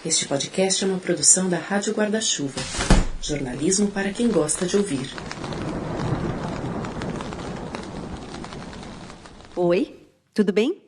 Este podcast é uma produção da Rádio Guarda-Chuva. Jornalismo para quem gosta de ouvir. Oi, tudo bem?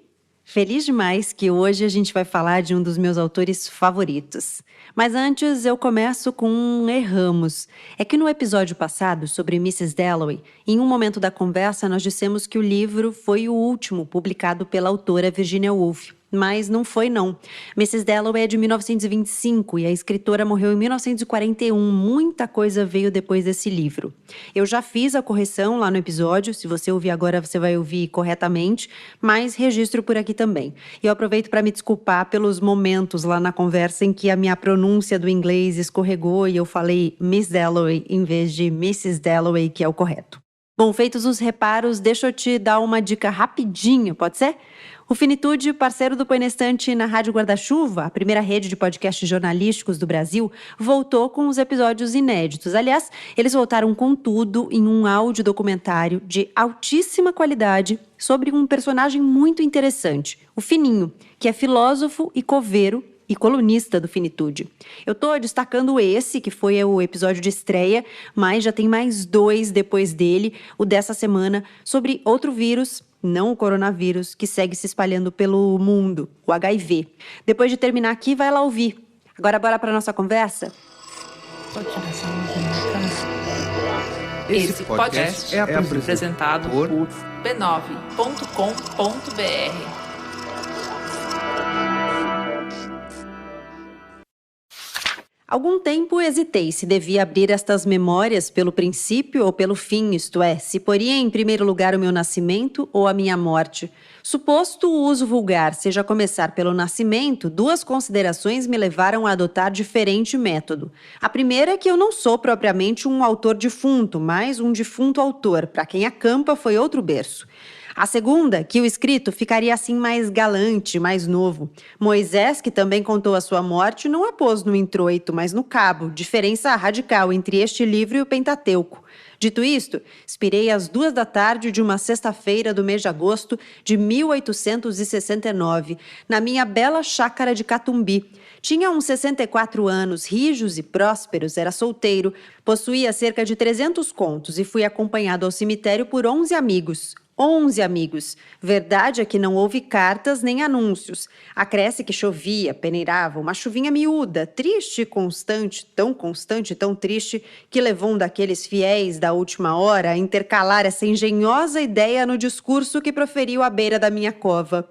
Feliz demais que hoje a gente vai falar de um dos meus autores favoritos. Mas antes eu começo com um erramos. É que no episódio passado sobre Mrs. Dalloway, em um momento da conversa nós dissemos que o livro foi o último publicado pela autora Virginia Woolf. Mas não foi não. Mrs. Dalloway é de 1925 e a escritora morreu em 1941. Muita coisa veio depois desse livro. Eu já fiz a correção lá no episódio, se você ouvir agora você vai ouvir corretamente, mas registro por aqui também. E eu aproveito para me desculpar pelos momentos lá na conversa em que a minha pronúncia do inglês escorregou e eu falei Miss Dalloway em vez de Mrs. Dalloway, que é o correto. Bom, feitos os reparos, deixa eu te dar uma dica rapidinho, pode ser? O Finitude, parceiro do Põe na Estante na Rádio Guarda-Chuva, a primeira rede de podcasts jornalísticos do Brasil, voltou com os episódios inéditos. Aliás, eles voltaram com tudo em um áudio documentário de altíssima qualidade sobre um personagem muito interessante, o Fininho, que é filósofo e coveiro e colunista do Finitude. Eu tô destacando esse, que foi o episódio de estreia, mas já tem mais 2 depois dele, o dessa semana, sobre outro vírus, não o coronavírus, que segue se espalhando pelo mundo, o HIV. Depois de terminar aqui, vai lá ouvir. Agora bora pra nossa conversa? Esse podcast é apresentado por b9.com.br. Algum tempo hesitei se devia abrir estas memórias pelo princípio ou pelo fim, isto é, se poria em primeiro lugar o meu nascimento ou a minha morte. Suposto o uso vulgar seja começar pelo nascimento, 2 considerações me levaram a adotar diferente método. A primeira é que eu não sou propriamente um autor defunto, mas um defunto autor, para quem acampa foi outro berço. A segunda, que o escrito ficaria assim mais galante, mais novo. Moisés, que também contou a sua morte, não a pôs no introito, mas no cabo, diferença radical entre este livro e o Pentateuco. Dito isto, expirei às 2 da tarde de uma sexta-feira do mês de agosto de 1869, na minha bela chácara de Catumbi. Tinha uns 64 anos, rijos e prósperos, era solteiro, possuía cerca de 300 contos e fui acompanhado ao cemitério por 11 amigos. 11 amigos. Verdade é que não houve cartas nem anúncios. Acresce que chovia, peneirava, uma chuvinha miúda, triste e constante, tão triste, que levou um daqueles fiéis da última hora a intercalar essa engenhosa ideia no discurso que proferiu à beira da minha cova.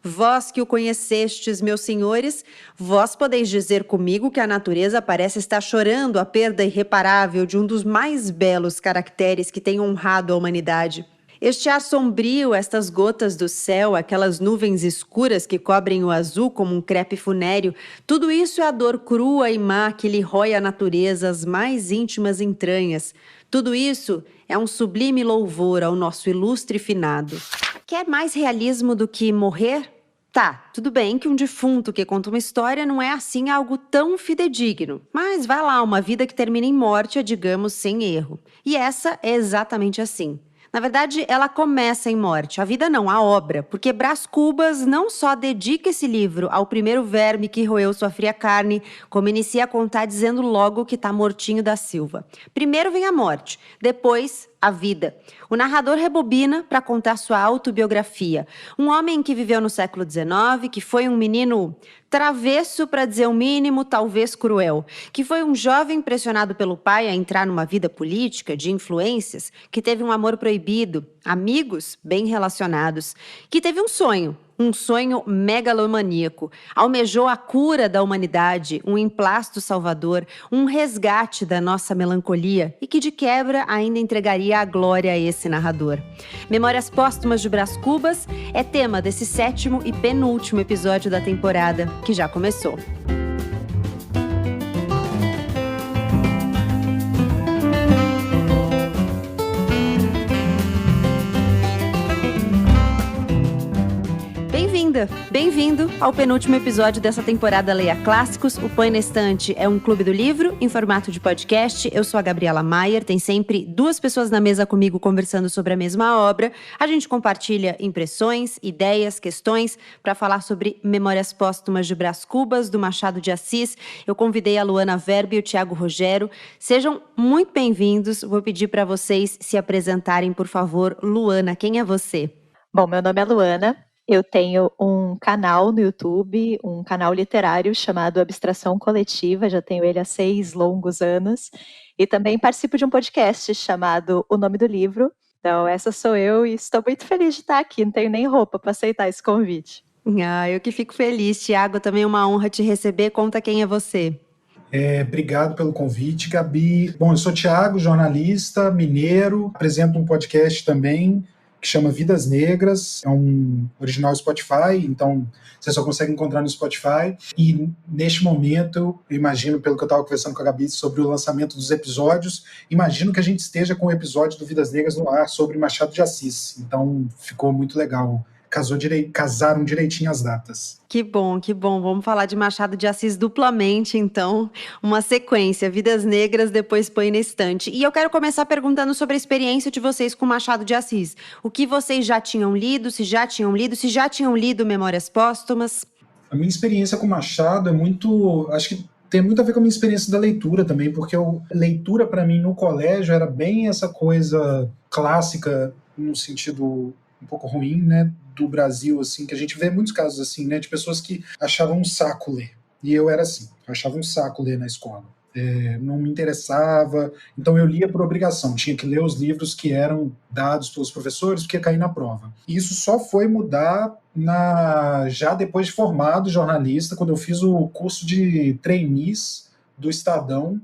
Vós que o conhecestes, meus senhores, vós podeis dizer comigo que a natureza parece estar chorando a perda irreparável de um dos mais belos caracteres que tem honrado a humanidade. Este ar sombrio, estas gotas do céu, aquelas nuvens escuras que cobrem o azul como um crepe funéreo, tudo isso é a dor crua e má que lhe rói a natureza as mais íntimas entranhas. Tudo isso é um sublime louvor ao nosso ilustre finado. Quer mais realismo do que morrer? Tá, tudo bem que um defunto que conta uma história não é assim algo tão fidedigno, mas vai lá, uma vida que termina em morte é, digamos, sem erro. E essa é exatamente assim. Na verdade, ela começa em morte, a vida não, a obra, porque Brás Cubas não só dedica esse livro ao primeiro verme que roeu sua fria carne, como inicia a contar dizendo logo que tá mortinho da Silva. Primeiro vem a morte, depois a vida. O narrador rebobina para contar sua autobiografia. Um homem que viveu no século XIX, que foi um menino travesso, para dizer o mínimo, talvez cruel, que foi um jovem pressionado pelo pai a entrar numa vida política, de influências, que teve um amor proibido, amigos bem relacionados, que teve um sonho megalomaníaco, almejou a cura da humanidade, um emplasto salvador, um resgate da nossa melancolia e que de quebra ainda entregaria a glória a esse narrador. Memórias Póstumas de Brás Cubas é tema desse 7º e penúltimo episódio da temporada, que já começou. dia! Bem-vindo ao penúltimo episódio dessa temporada Leia Clássicos. O Põe na Estante é um clube do livro em formato de podcast. Eu sou a Gabriela Maier, tem sempre 2 pessoas na mesa comigo conversando sobre a mesma obra. A gente compartilha impressões, ideias, questões para falar sobre Memórias Póstumas de Brás Cubas, do Machado de Assis. Eu convidei a Luana Verbi e o Thiago Rogero. Sejam muito bem-vindos. Vou pedir para vocês se apresentarem, por favor. Luana, quem é você? Bom, meu nome é Luana, eu tenho um canal no YouTube, um canal literário chamado Abstração Coletiva, já tenho ele há 6 longos anos, e também participo de um podcast chamado O Nome do Livro. Então, essa sou eu e estou muito feliz de estar aqui, não tenho nem roupa para aceitar esse convite. Eu que fico feliz, Thiago, também é uma honra te receber. Conta quem é você. Obrigado pelo convite, Gabi. Bom, eu sou Thiago, jornalista, mineiro, apresento um podcast também, que chama Vidas Negras, é um original Spotify, então você só consegue encontrar no Spotify. E neste momento, eu imagino, pelo que eu estava conversando com a Gabi sobre o lançamento dos episódios, imagino que a gente esteja com o episódio do Vidas Negras no ar sobre Machado de Assis. Então ficou muito legal. Casaram direitinho as datas. Que bom, que bom. Vamos falar de Machado de Assis duplamente, então. Uma sequência, Vidas Negras, depois Põe na Estante. E eu quero começar perguntando sobre a experiência de vocês com Machado de Assis. O que vocês já tinham lido, se já tinham lido Memórias Póstumas? A minha experiência com Machado é muito... Acho que tem muito a ver com a minha experiência da leitura também, porque leitura para mim no colégio era bem essa coisa clássica, no sentido um pouco ruim, né, do Brasil, assim, que a gente vê muitos casos assim, né, de pessoas que achavam um saco ler. E eu era assim, eu achava um saco ler na escola. Não me interessava, então eu lia por obrigação, tinha que ler os livros que eram dados pelos professores, porque ia cair na prova. E isso só foi mudar já depois de formado jornalista, quando eu fiz o curso de trainees do Estadão,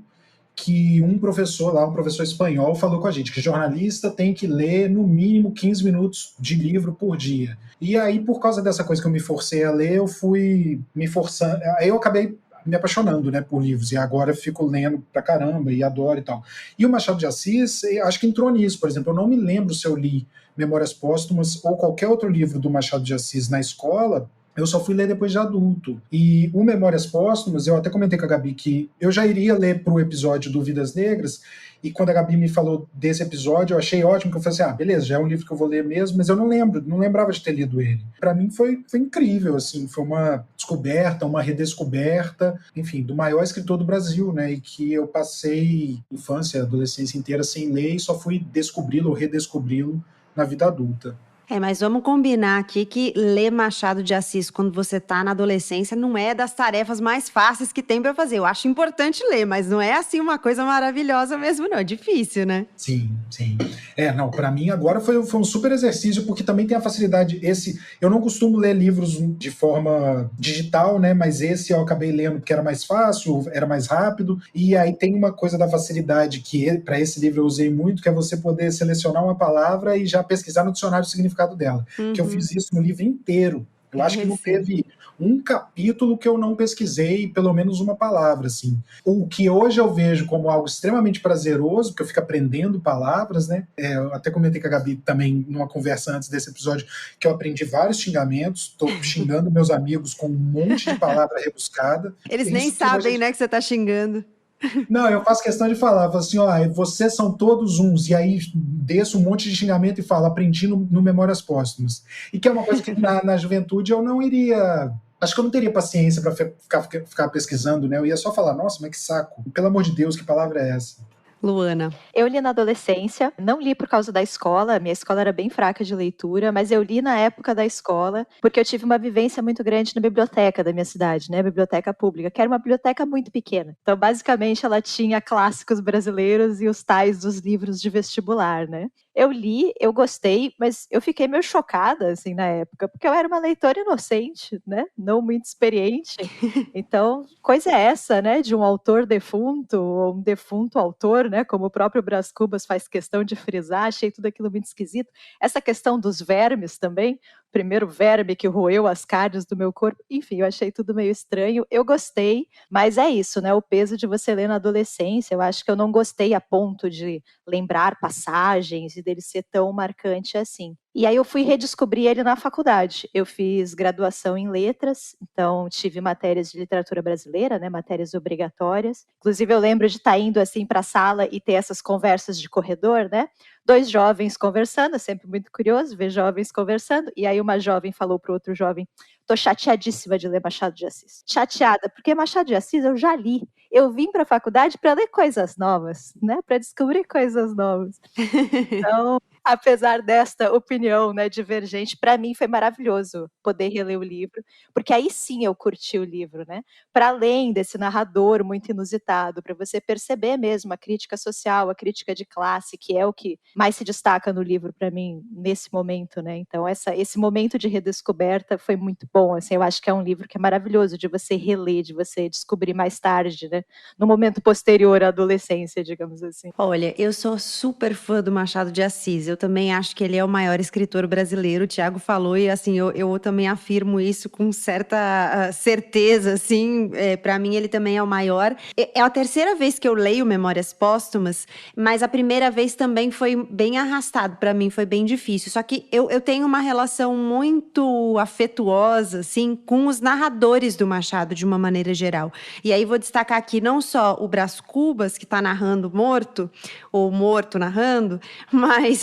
que um professor espanhol, falou com a gente que jornalista tem que ler no mínimo 15 minutos de livro por dia. E aí, por causa dessa coisa que eu me forcei a ler, eu fui me forçando. Aí eu acabei me apaixonando, né, por livros, e agora eu fico lendo pra caramba e adoro e tal. E o Machado de Assis, acho que entrou nisso. Por exemplo, eu não me lembro se eu li Memórias Póstumas ou qualquer outro livro do Machado de Assis na escola. Eu só fui ler depois de adulto. E o Memórias Póstumas, eu até comentei com a Gabi que eu já iria ler pro episódio do Vidas Negras, e quando a Gabi me falou desse episódio, eu achei ótimo, que eu falei assim, beleza, já é um livro que eu vou ler mesmo, mas eu não lembrava de ter lido ele. Para mim foi incrível, assim, foi uma descoberta, uma redescoberta, enfim, do maior escritor do Brasil, né, e que eu passei infância, adolescência inteira sem ler e só fui descobri-lo ou redescobri-lo na vida adulta. Mas vamos combinar aqui que ler Machado de Assis quando você está na adolescência não é das tarefas mais fáceis que tem para fazer. Eu acho importante ler, mas não é assim uma coisa maravilhosa mesmo, não. É difícil, né? Sim. Para mim agora foi um super exercício, porque também tem a facilidade, eu não costumo ler livros de forma digital, né, mas esse eu acabei lendo porque era mais fácil, era mais rápido, e aí tem uma coisa da facilidade que para esse livro eu usei muito, que é você poder selecionar uma palavra e já pesquisar no dicionário o significado dela, que eu fiz isso no livro inteiro. Eu acho que não teve um capítulo que eu não pesquisei pelo menos uma palavra, assim. O que hoje eu vejo como algo extremamente prazeroso, porque eu fico aprendendo palavras, né? Eu até comentei com a Gabi também numa conversa antes desse episódio, que eu aprendi vários xingamentos, estou xingando meus amigos com um monte de palavra rebuscada. Eles nem sabem, né, que você está xingando. Não, eu faço questão de falar assim, vocês são todos uns, e aí desço um monte de xingamento e falo, aprendi no Memórias Póstumas. E que é uma coisa que na juventude eu não iria... Acho que eu não teria paciência para ficar pesquisando, né? Eu ia só falar, nossa, mas que saco. Pelo amor de Deus, que palavra é essa? Luana. Eu li na adolescência, não li por causa da escola, minha escola era bem fraca de leitura, mas eu li na época da escola, porque eu tive uma vivência muito grande na biblioteca da minha cidade, né, biblioteca pública, que era uma biblioteca muito pequena. Então, basicamente, ela tinha clássicos brasileiros e os tais dos livros de vestibular, né. Eu li, eu gostei, mas eu fiquei meio chocada, assim, na época, porque eu era uma leitora inocente, né, não muito experiente. Então, coisa é essa, né, de um autor defunto, ou um defunto autor, né, como o próprio Brás Cubas faz questão de frisar, achei tudo aquilo muito esquisito. Essa questão dos vermes também, o primeiro verme que roeu as carnes do meu corpo, enfim, eu achei tudo meio estranho, eu gostei, mas é isso, né, o peso de você ler na adolescência, eu acho que eu não gostei a ponto de lembrar passagens e dele ser tão marcante assim. E aí eu fui redescobrir ele na faculdade. Eu fiz graduação em letras, então tive matérias de literatura brasileira, né, matérias obrigatórias. Inclusive eu lembro de estar indo assim para a sala e ter essas conversas de corredor, né? 2 jovens conversando, é sempre muito curioso ver jovens conversando. E aí uma jovem falou para o outro jovem: "Tô chateadíssima de ler Machado de Assis". Chateada, porque Machado de Assis eu já li. Eu vim para a faculdade para ler coisas novas, né? Para descobrir coisas novas. Então, apesar desta opinião, né, divergente, para mim foi maravilhoso poder reler o livro, porque aí sim eu curti o livro, né? Para além desse narrador muito inusitado, para você perceber mesmo a crítica social, a crítica de classe, que é o que mais se destaca no livro para mim nesse momento, né? Então esse momento de redescoberta foi muito bom, assim, eu acho que é um livro que é maravilhoso de você reler, de você descobrir mais tarde, né? No momento posterior à adolescência, digamos assim. Olha, eu sou super fã do Machado de Assis. Eu também acho que ele é o maior escritor brasileiro. O Tiago falou e assim, eu também afirmo isso com certa certeza, assim. Para mim ele também é o maior. É a terceira vez que eu leio Memórias Póstumas, mas a primeira vez também foi bem arrastado. Para mim foi bem difícil. Só que eu tenho uma relação muito afetuosa, assim, com os narradores do Machado de uma maneira geral. E aí vou destacar aqui não só o Brás Cubas, que está narrando morto, ou morto narrando, mas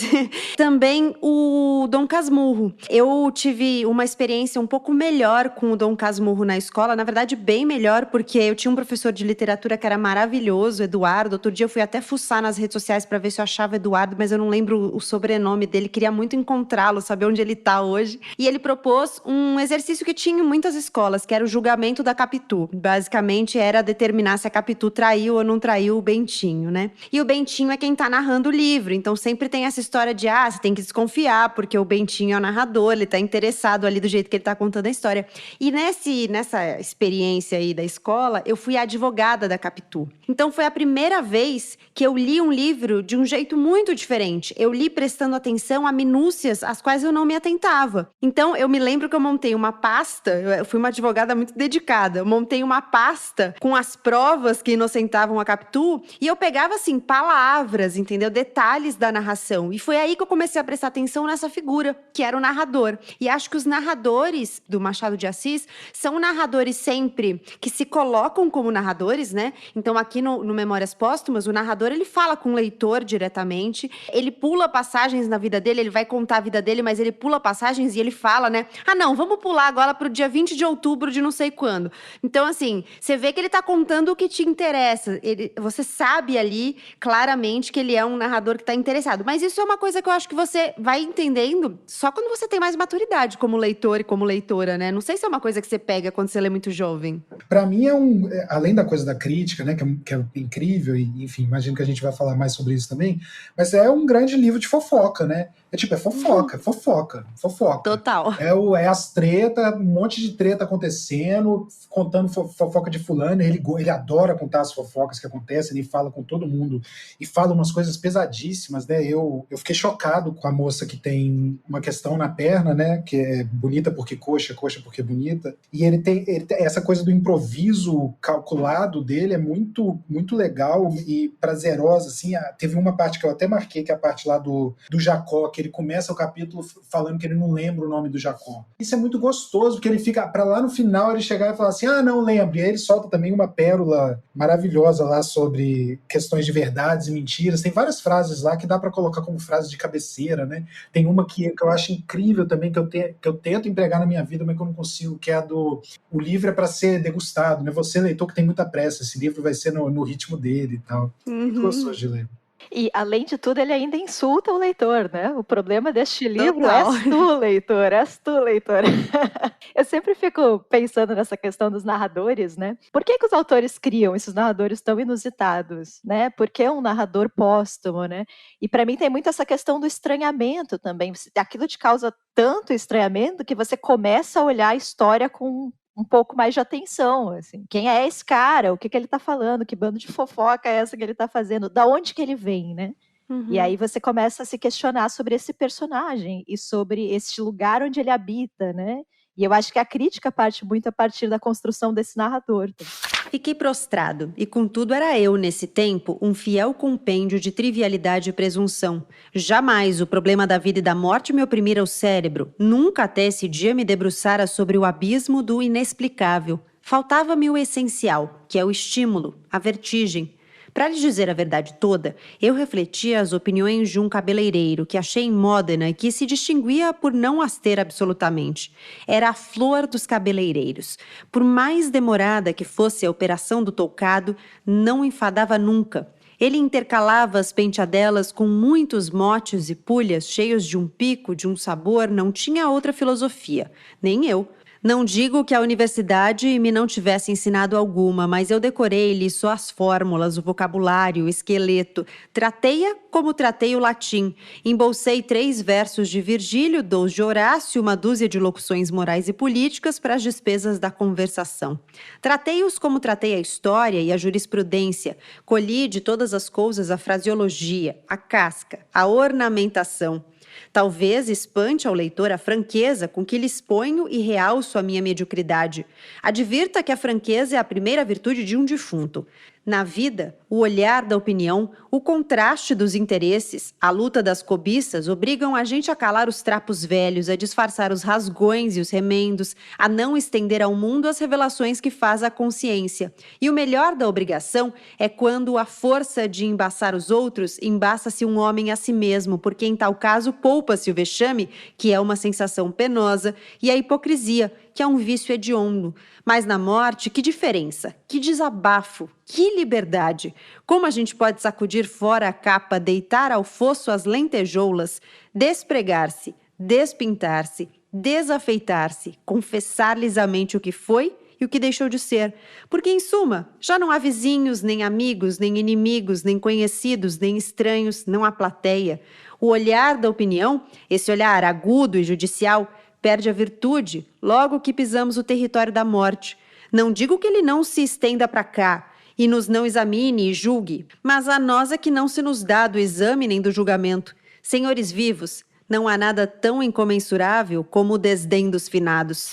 também o Dom Casmurro. Eu tive uma experiência um pouco melhor com o Dom Casmurro na escola, na verdade bem melhor, porque eu tinha um professor de literatura que era maravilhoso, Eduardo. Outro dia eu fui até fuçar nas redes sociais para ver se eu achava Eduardo, mas eu não lembro o sobrenome dele, queria muito encontrá-lo, saber onde ele está hoje. E ele propôs um exercício que tinha em muitas escolas, que era o julgamento da Capitu. Basicamente era determinar se a Capitu traiu ou não traiu o Bentinho, né? E o Bentinho é quem tá narrando o livro, então sempre tem essa história de, você tem que desconfiar, porque o Bentinho é o narrador, ele tá interessado ali do jeito que ele tá contando a história. E nessa experiência aí da escola, eu fui a advogada da Capitu. Então foi a primeira vez que eu li um livro de um jeito muito diferente. Eu li prestando atenção a minúcias às quais eu não me atentava. Então eu me lembro que eu montei uma pasta, eu fui uma advogada muito dedicada, eu montei uma pasta com as provas que inocentavam a Capitu, e eu pegava, assim, palavras, entendeu? Detalhes da narração. E foi aí que eu comecei a prestar atenção nessa figura, que era o narrador. E acho que os narradores do Machado de Assis são narradores sempre que se colocam como narradores, né? Então, aqui no Memórias Póstumas, o narrador, ele fala com o leitor diretamente, ele pula passagens na vida dele, ele vai contar a vida dele, mas ele pula passagens e ele fala, né? Não, vamos pular agora pro dia 20 de outubro de não sei quando. Então, assim, você vê que ele tá contando o que te interessa. Você sabe ali, claramente, que ele é um narrador que tá interessado. Mas isso é uma coisa que eu acho que você vai entendendo só quando você tem mais maturidade como leitor e como leitora, né? Não sei se é uma coisa que você pega quando você lê muito jovem. Para mim além da coisa da crítica, né, que é incrível, e enfim, imagino que a gente vai falar mais sobre isso também, mas é um grande livro de fofoca, né? É fofoca. Total. É as tretas, um monte de treta acontecendo, contando fofoca de fulano, ele adora contar as fofocas que acontecem, ele fala com todo mundo, e fala umas coisas pesadíssimas, né? Eu fiquei chocado com a moça que tem uma questão na perna, né? Que é bonita porque coxa porque bonita, e ele tem essa coisa do improviso calculado dele, é muito, muito legal e prazerosa, assim. Teve uma parte que eu até marquei, que é a parte lá do Jacó, que ele começa o capítulo falando que ele não lembra o nome do Jacó. Isso é muito gostoso, porque ele fica para lá no final ele chegar e falar assim, não lembro, e aí ele solta também uma pérola maravilhosa lá sobre questões de verdades e mentiras. Tem várias frases lá que dá para colocar como frase de cabeceira, né? Tem uma que eu acho incrível também, que eu tento empregar na minha vida, mas que eu não consigo, que é a do o livro é para ser degustado, né? Você, leitor, que tem muita pressa, esse livro vai ser no ritmo dele e tal. Muito gostoso de ler. E, além de tudo, ele ainda insulta o leitor, né? O problema deste livro Total. és tu, leitor. Eu sempre fico pensando nessa questão dos narradores, né? Por que os autores criam esses narradores tão inusitados, né? Por que um narrador póstumo, né? E para mim tem muito essa questão do estranhamento também. Aquilo te causa tanto estranhamento que você começa a olhar a história com um pouco mais de atenção, assim. Quem é esse cara? O que ele tá falando? Que bando de fofoca é essa que ele tá fazendo? Da onde que ele vem, né? E aí você começa a se questionar sobre esse personagem e sobre este lugar onde ele habita, né? E eu acho que a crítica parte muito a partir da construção desse narrador. Fiquei prostrado, e contudo era eu, nesse tempo, um fiel compêndio de trivialidade e presunção. Jamais o problema da vida e da morte me oprimira o cérebro, nunca até esse dia me debruçara sobre o abismo do inexplicável. Faltava-me o essencial, que é o estímulo, a vertigem. Para lhes dizer a verdade toda, eu refletia as opiniões de um cabeleireiro que achei em Módena e que se distinguia por não as ter absolutamente. Era a flor dos cabeleireiros. Por mais demorada que fosse a operação do toucado, não enfadava nunca. Ele intercalava as penteadelas com muitos motes e pulhas cheios de um pico, de um sabor, não tinha outra filosofia, nem eu. Não digo que a universidade me não tivesse ensinado alguma, mas eu decorei-lhe só as fórmulas, o vocabulário, o esqueleto. Tratei-a como tratei o latim. Embolsei 3 versos de Virgílio, 2 de Horácio, uma dúzia de locuções morais e políticas para as despesas da conversação. Tratei-os como tratei a história e a jurisprudência. Colhi de todas as coisas a fraseologia, a casca, a ornamentação. Talvez espante ao leitor a franqueza com que lhe exponho e realço a minha mediocridade. Advirta que a franqueza é a primeira virtude de um defunto. Na vida, o olhar da opinião, o contraste dos interesses, a luta das cobiças obrigam a gente a calar os trapos velhos, a disfarçar os rasgões e os remendos, a não estender ao mundo as revelações que faz a consciência. E o melhor da obrigação é quando a força de embaçar os outros embaça-se um homem a si mesmo, porque em tal caso poupa-se o vexame, que é uma sensação penosa, e a hipocrisia, que é um vício hediondo. Mas na morte, que diferença, que desabafo, que liberdade! Como a gente pode sacudir fora a capa, deitar ao fosso as lentejoulas, despregar-se, despintar-se, desafeitar-se, confessar lisamente o que foi e o que deixou de ser. Porque, em suma, já não há vizinhos, nem amigos, nem inimigos, nem conhecidos, nem estranhos, não há plateia. O olhar da opinião, esse olhar agudo e judicial, perde a virtude logo que pisamos o território da morte. Não digo que ele não se estenda para cá e nos não examine e julgue, mas a nós é que não se nos dá do exame nem do julgamento. Senhores vivos, não há nada tão incomensurável como o desdém dos finados.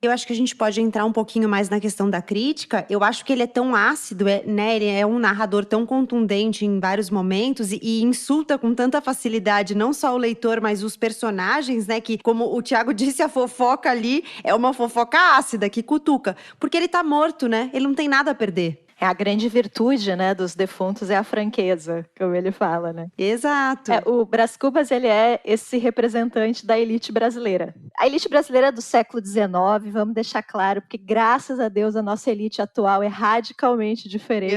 Eu acho que a gente pode entrar um pouquinho mais na questão da crítica. Eu acho que ele é tão ácido, né? Ele é um narrador tão contundente em vários momentos e insulta com tanta facilidade não só o leitor, mas os personagens, né? Que, como o Tiago disse, a fofoca ali é uma fofoca ácida, que cutuca. Porque ele tá morto, né? Ele não tem nada a perder. É a grande virtude, né, dos defuntos é a franqueza, como ele fala, né? Exato. O Brás Cubas, ele é esse representante da elite brasileira. A elite brasileira do século XIX, vamos deixar claro, porque graças a Deus a nossa elite atual é radicalmente diferente.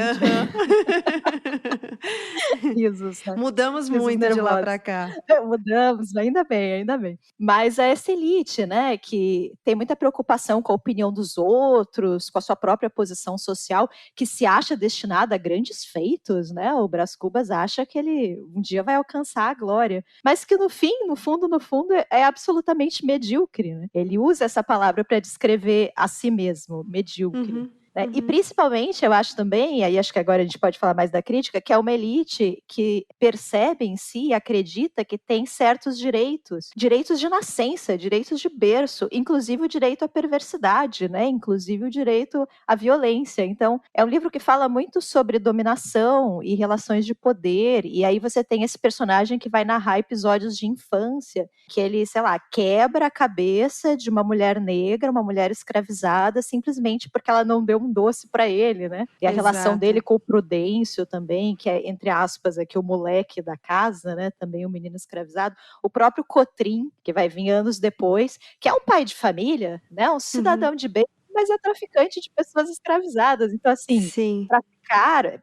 Risos, né? Mudamos Risos muito nervosos. de lá pra cá. Mudamos, ainda bem, ainda bem. Mas é essa elite, né, que tem muita preocupação com a opinião dos outros, com a sua própria posição social, que se acha destinada a grandes feitos, né? O Brás Cubas acha que ele um dia vai alcançar a glória, mas que no fim, no fundo, é absolutamente medíocre, né? Ele usa essa palavra para descrever a si mesmo, medíocre. Uhum. Né? E principalmente, eu acho também, e aí acho que agora a gente pode falar mais da crítica, que é uma elite que percebe em si e acredita que tem certos direitos de nascença, direitos de berço, inclusive o direito à perversidade, né? Inclusive o direito à violência. Então, é um livro que fala muito sobre dominação e relações de poder, e aí você tem esse personagem que vai narrar episódios de infância, que ele, sei lá, quebra a cabeça de uma mulher negra, uma mulher escravizada, simplesmente porque ela não deu um doce para ele, né? E a relação dele com o Prudêncio também, que é, entre aspas, aqui o moleque da casa, né? Também o menino escravizado. O próprio Cotrim, que vai vir anos depois, que é um pai de família, né? Um cidadão de bem, mas é traficante de pessoas escravizadas. Então, assim, Sim. traficar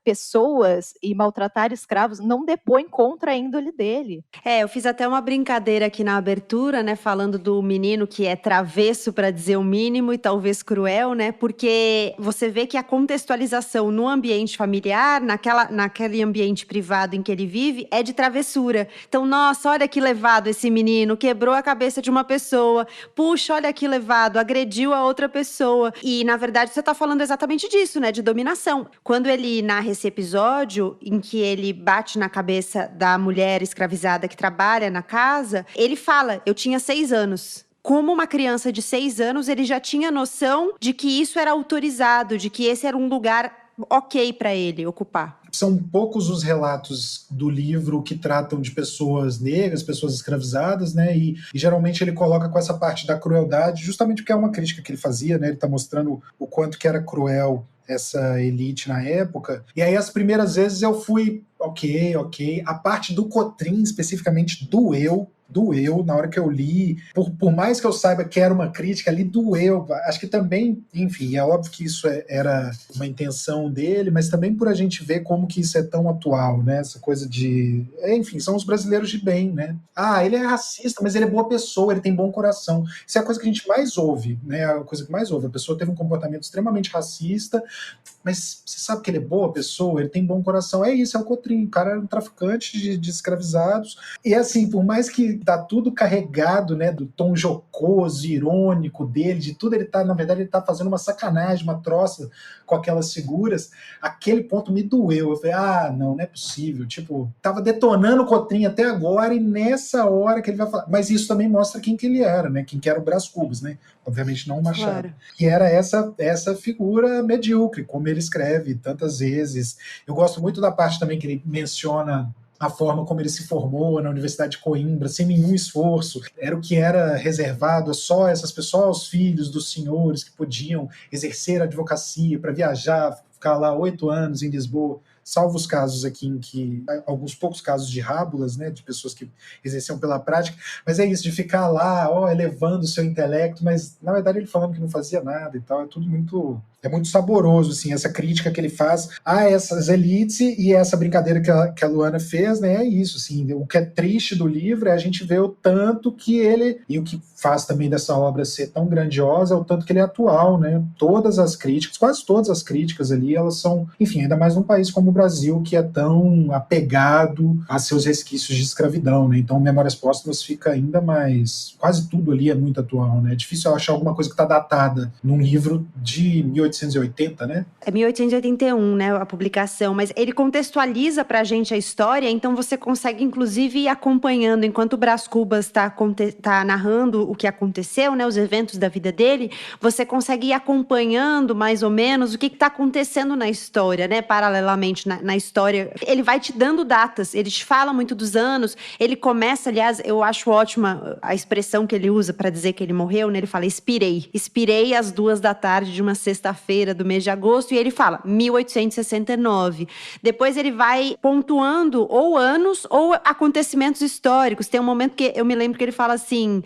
pessoas e maltratar escravos não depõe contra a índole dele. Eu fiz até uma brincadeira aqui na abertura, né, falando do menino que é travesso, para dizer o mínimo, e talvez cruel, né, porque você vê que a contextualização no ambiente familiar, naquele ambiente privado em que ele vive, é de travessura. Então, nossa, olha que levado esse menino, quebrou a cabeça de uma pessoa, puxa, olha que levado, agrediu a outra pessoa. E, na verdade, você tá falando exatamente disso, né, de dominação. Quando ele narra esse episódio em que ele bate na cabeça da mulher escravizada que trabalha na casa, ele fala, eu tinha 6 anos. como uma criança de 6 anos, ele já tinha noção de que isso era autorizado, de que esse era um lugar ok para ele ocupar. São poucos os relatos do livro que tratam de pessoas negras, pessoas escravizadas, né? E geralmente ele coloca com essa parte da crueldade, justamente porque é uma crítica que ele fazia, né? Ele está mostrando o quanto que era cruel essa elite na época. E aí as primeiras vezes eu fui, ok. A parte do Cotrim especificamente doeu na hora que eu li, por mais que eu saiba que era uma crítica, ali doeu, acho que também, enfim, é óbvio que isso era uma intenção dele, mas também por a gente ver como que isso é tão atual, né, essa coisa de, enfim, são os brasileiros de bem, né, ele é racista, mas ele é boa pessoa, ele tem bom coração, isso é a coisa que a gente mais ouve, né, a coisa que mais ouve, a pessoa teve um comportamento extremamente racista, mas você sabe que ele é boa pessoa, ele tem bom coração, é isso, é o Cotrim, o cara era um traficante de escravizados, e assim, por mais que tá tudo carregado, né, do tom jocoso, irônico dele, de tudo, na verdade, ele tá fazendo uma sacanagem, uma troça com aquelas figuras, aquele ponto me doeu, eu falei, não é possível, tipo, tava detonando o Cotrim até agora, e nessa hora que ele vai falar, mas isso também mostra quem que ele era, né, quem que era o Brás Cubas, né, obviamente não o Machado, claro. Que era essa figura medíocre, como ele escreve tantas vezes. Eu gosto muito da parte também que ele menciona a forma como ele se formou na Universidade de Coimbra, sem nenhum esforço, era o que era reservado só essas pessoas, aos filhos dos senhores que podiam exercer a advocacia para viajar, ficar lá 8 anos em Lisboa, salvo os casos aqui em que, alguns poucos casos de rábulas, né, de pessoas que exerciam pela prática, mas é isso, de ficar lá, elevando o seu intelecto, mas na verdade ele falando que não fazia nada e tal, é tudo muito saboroso, assim, essa crítica que ele faz a essas elites e essa brincadeira que a Luana fez, né, é isso, assim, o que é triste do livro é a gente ver o tanto que ele, e o que faz também dessa obra ser tão grandiosa, é o tanto que ele é atual, né, todas as críticas, quase todas as críticas ali, elas são, enfim, ainda mais num país como o Brasil, que é tão apegado a seus resquícios de escravidão, né, então Memórias Póstumas fica ainda mais, quase tudo ali é muito atual, né, é difícil achar alguma coisa que está datada num livro de 1880, né? É 1881, né, a publicação, mas ele contextualiza pra gente a história, então você consegue, inclusive, ir acompanhando, enquanto o Brás Cubas tá narrando o que aconteceu, né, os eventos da vida dele, você consegue ir acompanhando, mais ou menos, o que tá acontecendo na história, né, paralelamente na história. Ele vai te dando datas, ele te fala muito dos anos, ele começa, aliás, eu acho ótima a expressão que ele usa pra dizer que ele morreu, né, ele fala, expirei às 2h de uma sexta-feira do mês de agosto, e ele fala 1869. Depois ele vai pontuando ou anos ou acontecimentos históricos. Tem um momento que eu me lembro que ele fala assim,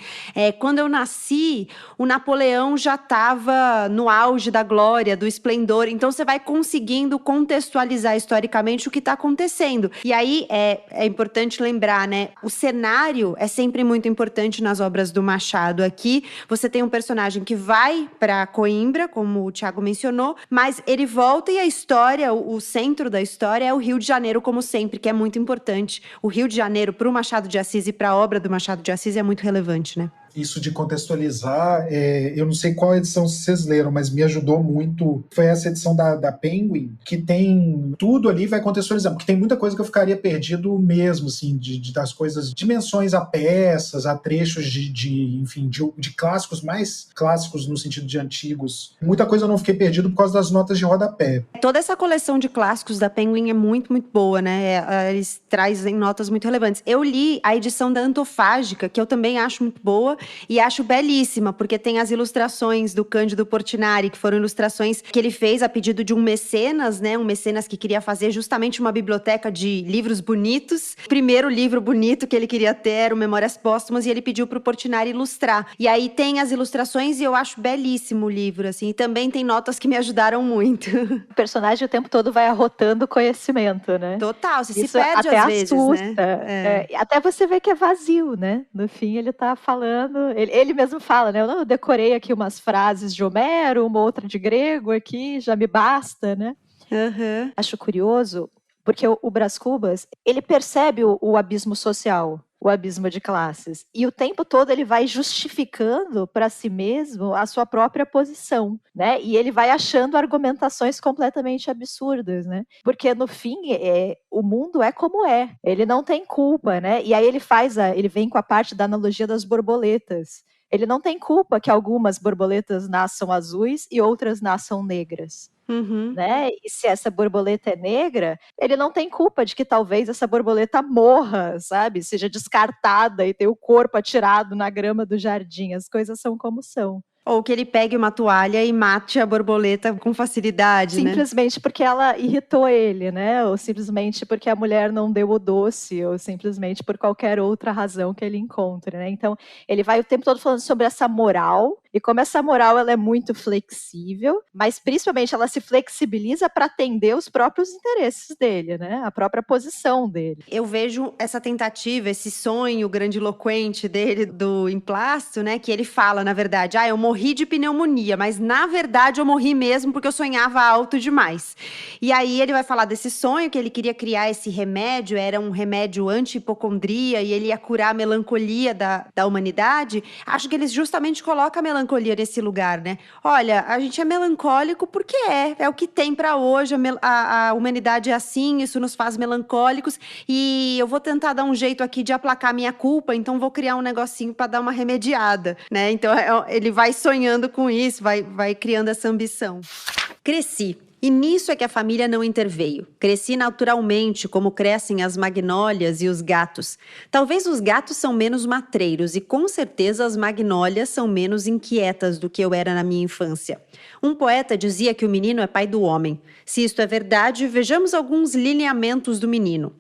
quando eu nasci, o Napoleão já estava no auge da glória, do esplendor. Então você vai conseguindo contextualizar historicamente o que está acontecendo. E aí é importante lembrar, né? O cenário é sempre muito importante nas obras do Machado. Aqui você tem um personagem que vai para Coimbra, como o Thiago mencionou, mas ele volta e a história, o centro da história é o Rio de Janeiro, como sempre, que é muito importante. O Rio de Janeiro, para o Machado de Assis e para a obra do Machado de Assis, é muito relevante, né? Isso de contextualizar, eu não sei qual edição vocês leram, mas me ajudou muito. Foi essa edição da Penguin, que tem tudo ali, vai contextualizando, porque tem muita coisa que eu ficaria perdido mesmo, assim, das coisas, dimensões a peças, a trechos enfim, de clássicos, mais clássicos no sentido de antigos. Muita coisa eu não fiquei perdido por causa das notas de rodapé. Toda essa coleção de clássicos da Penguin é muito, muito boa, né? Eles trazem notas muito relevantes. Eu li a edição da Antofágica, que eu também acho muito boa, e acho belíssima, porque tem as ilustrações do Cândido Portinari, que foram ilustrações que ele fez a pedido de um mecenas, né? Um mecenas que queria fazer justamente uma biblioteca de livros bonitos. O primeiro livro bonito que ele queria ter era o Memórias Póstumas, e ele pediu pro Portinari ilustrar. E aí tem as ilustrações, e eu acho belíssimo o livro, assim. E também tem notas que me ajudaram muito. O personagem o tempo todo vai arrotando conhecimento, né? Total, você Isso se perde até às vezes, assusta, né? Até você vê que é vazio, né? No fim ele tá falando, ele mesmo fala, né? Eu decorei aqui umas frases de Homero, uma outra de grego aqui, já me basta, né? Uhum. Acho curioso, porque o Brás Cubas, ele percebe o abismo social, o abismo de classes, e o tempo todo ele vai justificando para si mesmo a sua própria posição, né? E ele vai achando argumentações completamente absurdas, né? Porque no fim o mundo é como é, ele não tem culpa, né? E aí ele vem com a parte da analogia das borboletas. ele não tem culpa que algumas borboletas nasçam azuis e outras nasçam negras. Né? E se essa borboleta é negra, ele não tem culpa de que talvez essa borboleta morra, sabe? Seja descartada e tenha o corpo atirado na grama do jardim. As coisas são como são. Ou que ele pegue uma toalha e mate a borboleta com facilidade, né? Simplesmente porque ela irritou ele, né? Ou simplesmente porque a mulher não deu o doce, ou simplesmente por qualquer outra razão que ele encontre, né? Então, ele vai o tempo todo falando sobre essa moral, e como essa moral ela é muito flexível, mas principalmente ela se flexibiliza para atender os próprios interesses dele, né? A própria posição dele. Eu vejo essa tentativa, esse sonho grandiloquente dele do Emplácio, né? Que ele fala, na verdade, eu morri de pneumonia, mas na verdade eu morri mesmo porque eu sonhava alto demais. E aí ele vai falar desse sonho, que ele queria criar esse remédio, era um remédio anti-hipocondria e ele ia curar a melancolia da humanidade. Acho que eles justamente colocam a melancolia nesse lugar, né? Olha, a gente é melancólico porque é o que tem pra hoje, a humanidade é assim, isso nos faz melancólicos e eu vou tentar dar um jeito aqui de aplacar minha culpa, então vou criar um negocinho pra dar uma remediada, né? Então ele vai sonhando com isso, vai criando essa ambição. Cresci. E nisso é que a família não interveio. Cresci naturalmente, como crescem as magnólias e os gatos. Talvez os gatos são menos matreiros e com certeza as magnólias são menos inquietas do que eu era na minha infância. Um poeta dizia que o menino é pai do homem. Se isto é verdade, vejamos alguns lineamentos do menino.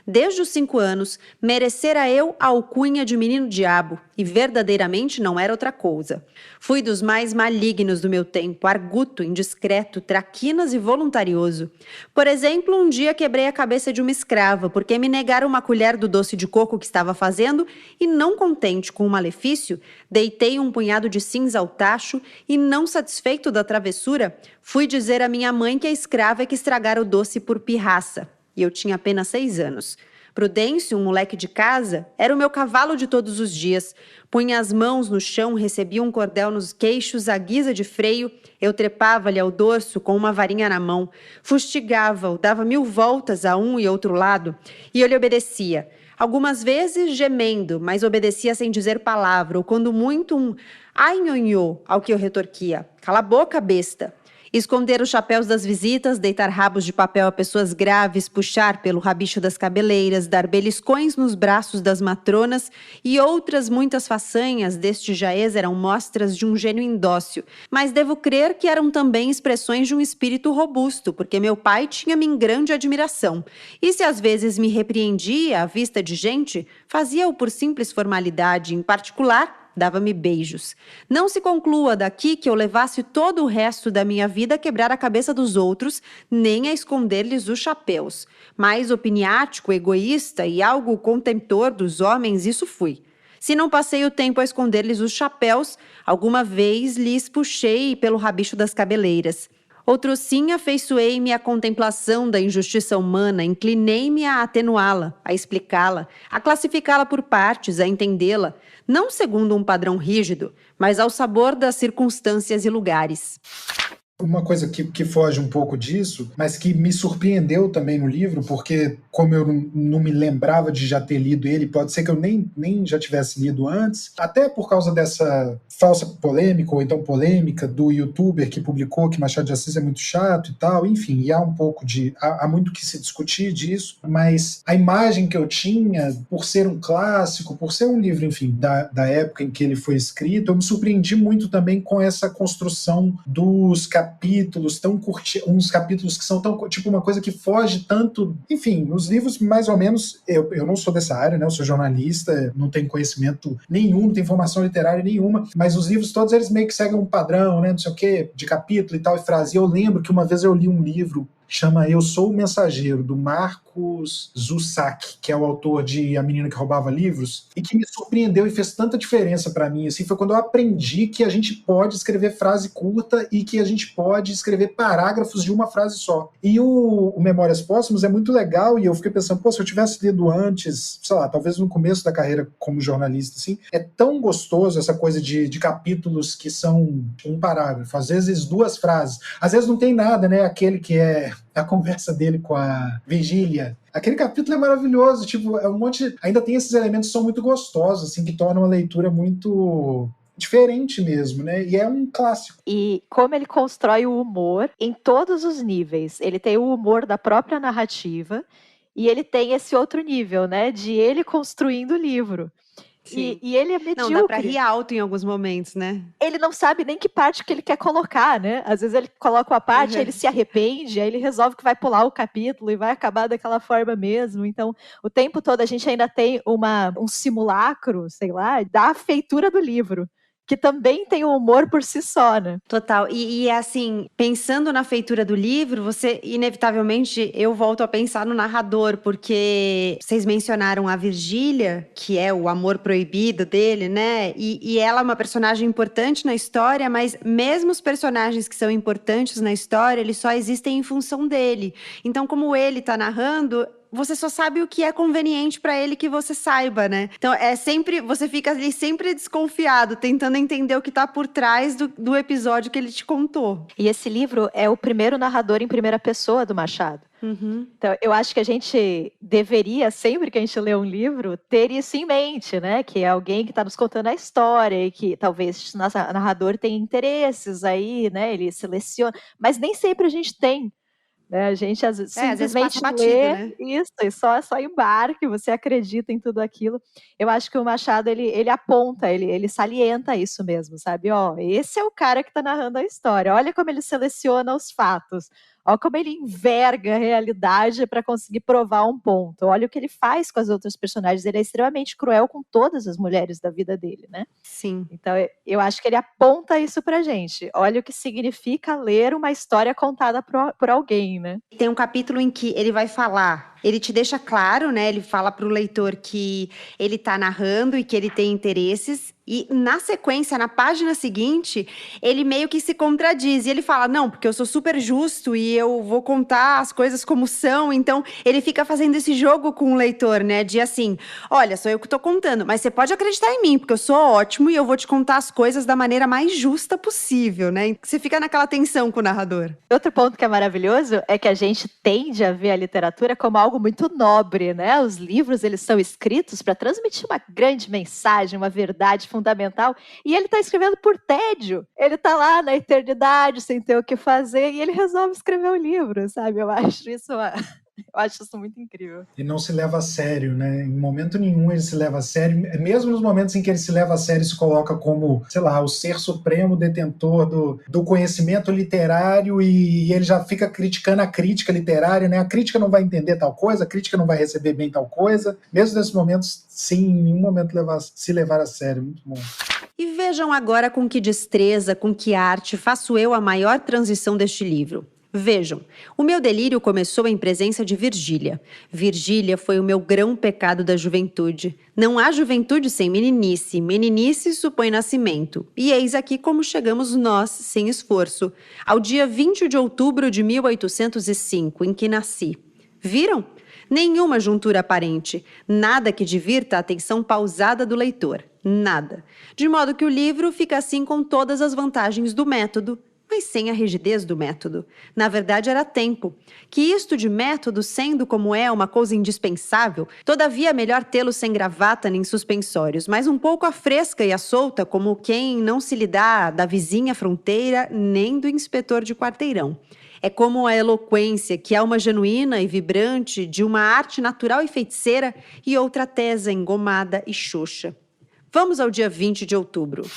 Desde os 5 anos, merecera eu a alcunha de menino diabo, e verdadeiramente não era outra coisa. Fui dos mais malignos do meu tempo, arguto, indiscreto, traquinas e voluntarioso. Por exemplo, um dia quebrei a cabeça de uma escrava, porque me negaram uma colher do doce de coco que estava fazendo, e não contente com o malefício, deitei um punhado de cinza ao tacho, e não satisfeito da travessura, fui dizer à minha mãe que a escrava é que estragara o doce por pirraça. E eu tinha apenas 6 anos. Prudêncio, um moleque de casa, era o meu cavalo de todos os dias. Punha as mãos no chão, recebia um cordel nos queixos, à guisa de freio. Eu trepava-lhe ao dorso com uma varinha na mão. Fustigava-o, dava 1000 voltas a um e outro lado. E eu lhe obedecia. Algumas vezes gemendo, mas obedecia sem dizer palavra. Ou quando muito um ai nhonhô, ao que eu retorquia. Cala a boca, besta. Esconder os chapéus das visitas, deitar rabos de papel a pessoas graves, puxar pelo rabicho das cabeleiras, dar beliscões nos braços das matronas e outras muitas façanhas deste jaez eram mostras de um gênio indócil. Mas devo crer que eram também expressões de um espírito robusto, porque meu pai tinha-me em grande admiração. E se às vezes me repreendia à vista de gente, fazia-o por simples formalidade, em particular dava-me beijos. Não se conclua daqui que eu levasse todo o resto da minha vida a quebrar a cabeça dos outros, nem a esconder-lhes os chapéus. Mas opiniático, egoísta e algo contemptor dos homens, isso fui. Se não passei o tempo a esconder-lhes os chapéus, alguma vez lhes puxei pelo rabicho das cabeleiras. Outro sim, afeiçoei-me à contemplação da injustiça humana, inclinei-me a atenuá-la, a explicá-la, a classificá-la por partes, a entendê-la, não segundo um padrão rígido, mas ao sabor das circunstâncias e lugares. Uma coisa que foge um pouco disso, mas que me surpreendeu também no livro, porque como eu não me lembrava de já ter lido ele, pode ser que eu nem já tivesse lido antes, até por causa dessa falsa polêmica, ou então polêmica, do youtuber que publicou que Machado de Assis é muito chato e tal, enfim, e há um pouco há muito que se discutir disso, mas a imagem que eu tinha, por ser um clássico, por ser um livro, enfim, da época em que ele foi escrito, eu me surpreendi muito também com essa construção dos capítulos tão curtinhos, uns capítulos que são tão, tipo, uma coisa que foge tanto, enfim, os livros mais ou menos, eu não sou dessa área, né, eu sou jornalista, não tenho conhecimento nenhum, não tenho formação literária nenhuma, mas os livros todos eles meio que seguem um padrão, né, não sei o quê, de capítulo e tal, e frase. Eu lembro que uma vez eu li um livro chama Eu Sou o Mensageiro, do Marcos Zusak, que é o autor de A Menina que Roubava Livros, e que me surpreendeu e fez tanta diferença para mim, assim, foi quando eu aprendi que a gente pode escrever frase curta e que a gente pode escrever parágrafos de uma frase só. E o Memórias Póstumas é muito legal, e eu fiquei pensando, pô, se eu tivesse lido antes, sei lá, talvez no começo da carreira como jornalista, assim, é tão gostoso essa coisa de capítulos que são um parágrafo, às vezes 2 frases, às vezes não tem nada, né, aquele que é a conversa dele com a Virgília. Aquele capítulo é maravilhoso, tipo, é um monte. Ainda tem esses elementos que são muito gostosos, assim, que tornam a leitura muito diferente mesmo, né? E é um clássico. E como ele constrói o humor em todos os níveis. Ele tem o humor da própria narrativa e ele tem esse outro nível, né? De ele construindo o livro. E ele é medíocre. Não, dá pra rir alto em alguns momentos, né? Ele não sabe nem que parte que ele quer colocar, né? Às vezes ele coloca uma parte, aí ele se arrepende, aí ele resolve que vai pular o capítulo e vai acabar daquela forma mesmo. Então, o tempo todo a gente ainda tem um simulacro, sei lá, da feitura do livro, que também tem o humor por si só, né? Total. E assim, pensando na feitura do livro, você, inevitavelmente, eu volto a pensar no narrador, porque vocês mencionaram a Virgília, que é o amor proibido dele, né? E ela é uma personagem importante na história, mas mesmo os personagens que são importantes na história, eles só existem em função dele. Então, como ele tá narrando, você só sabe o que é conveniente pra ele que você saiba, né? Então, você fica ali sempre desconfiado, tentando entender o que tá por trás do episódio que ele te contou. E esse livro é o primeiro narrador em primeira pessoa do Machado. Uhum. Então, eu acho que a gente deveria, sempre que a gente lê um livro, ter isso em mente, né? Que é alguém que está nos contando a história e que talvez o narrador tenha interesses aí, né? Ele seleciona, mas nem sempre a gente tem. Né? A gente às vezes simplesmente passa lê batido, né? isso e só embarca, você acredita em tudo aquilo. Eu acho que o Machado, ele aponta, ele salienta isso mesmo, sabe? Ó, esse é o cara que está narrando a história, olha como ele seleciona os fatos, olha como ele enverga a realidade para conseguir provar um ponto, olha o que ele faz com as outras personagens, ele é extremamente cruel com todas as mulheres da vida dele, né? Sim. Então, eu acho que ele aponta isso pra gente. Olha o que significa ler uma história contada por alguém, né? Tem um capítulo em que ele vai falar, ele te deixa claro, né? Ele fala pro leitor que ele tá narrando e que ele tem interesses. E na sequência, na página seguinte, ele meio que se contradiz. E ele fala, não, porque eu sou super justo e eu vou contar as coisas como são. Então, ele fica fazendo esse jogo com o leitor, né? De assim, olha, sou eu que tô contando, mas você pode acreditar em mim, porque eu sou ótimo e eu vou te contar as coisas da maneira mais justa possível, né? Você fica naquela tensão com o narrador. Outro ponto que é maravilhoso é que a gente tende a ver a literatura como algo muito nobre, né? Os livros, eles são escritos para transmitir uma grande mensagem, uma verdade fundamental, e ele está escrevendo por tédio. Ele está lá na eternidade, sem ter o que fazer, e ele resolve escrever um livro, sabe? Eu acho isso muito incrível. E não se leva a sério, né? Em momento nenhum ele se leva a sério. Mesmo nos momentos em que ele se leva a sério, se coloca como, sei lá, o ser supremo detentor do conhecimento literário e ele já fica criticando a crítica literária, né? A crítica não vai entender tal coisa, a crítica não vai receber bem tal coisa. Mesmo nesses momentos, sem em nenhum momento se levar a sério. Muito bom. E vejam agora com que destreza, com que arte faço eu a maior transição deste livro. Vejam, o meu delírio começou em presença de Virgília. Virgília foi o meu grão pecado da juventude. Não há juventude sem meninice, meninice supõe nascimento. E eis aqui como chegamos nós, sem esforço, ao dia 20 de outubro de 1805, em que nasci. Viram? Nenhuma juntura aparente, nada que divirta a atenção pausada do leitor, nada. De modo que o livro fica assim com todas as vantagens do método, mas sem a rigidez do método. Na verdade, era tempo. Que isto de método, sendo como é uma coisa indispensável, todavia é melhor tê-lo sem gravata nem suspensórios, mas um pouco à fresca e à solta, como quem não se lhe dá da vizinha fronteira nem do inspetor de quarteirão. É como a eloquência, que é uma genuína e vibrante de uma arte natural e feiticeira e outra tesa, engomada e xoxa. Vamos ao dia 20 de outubro.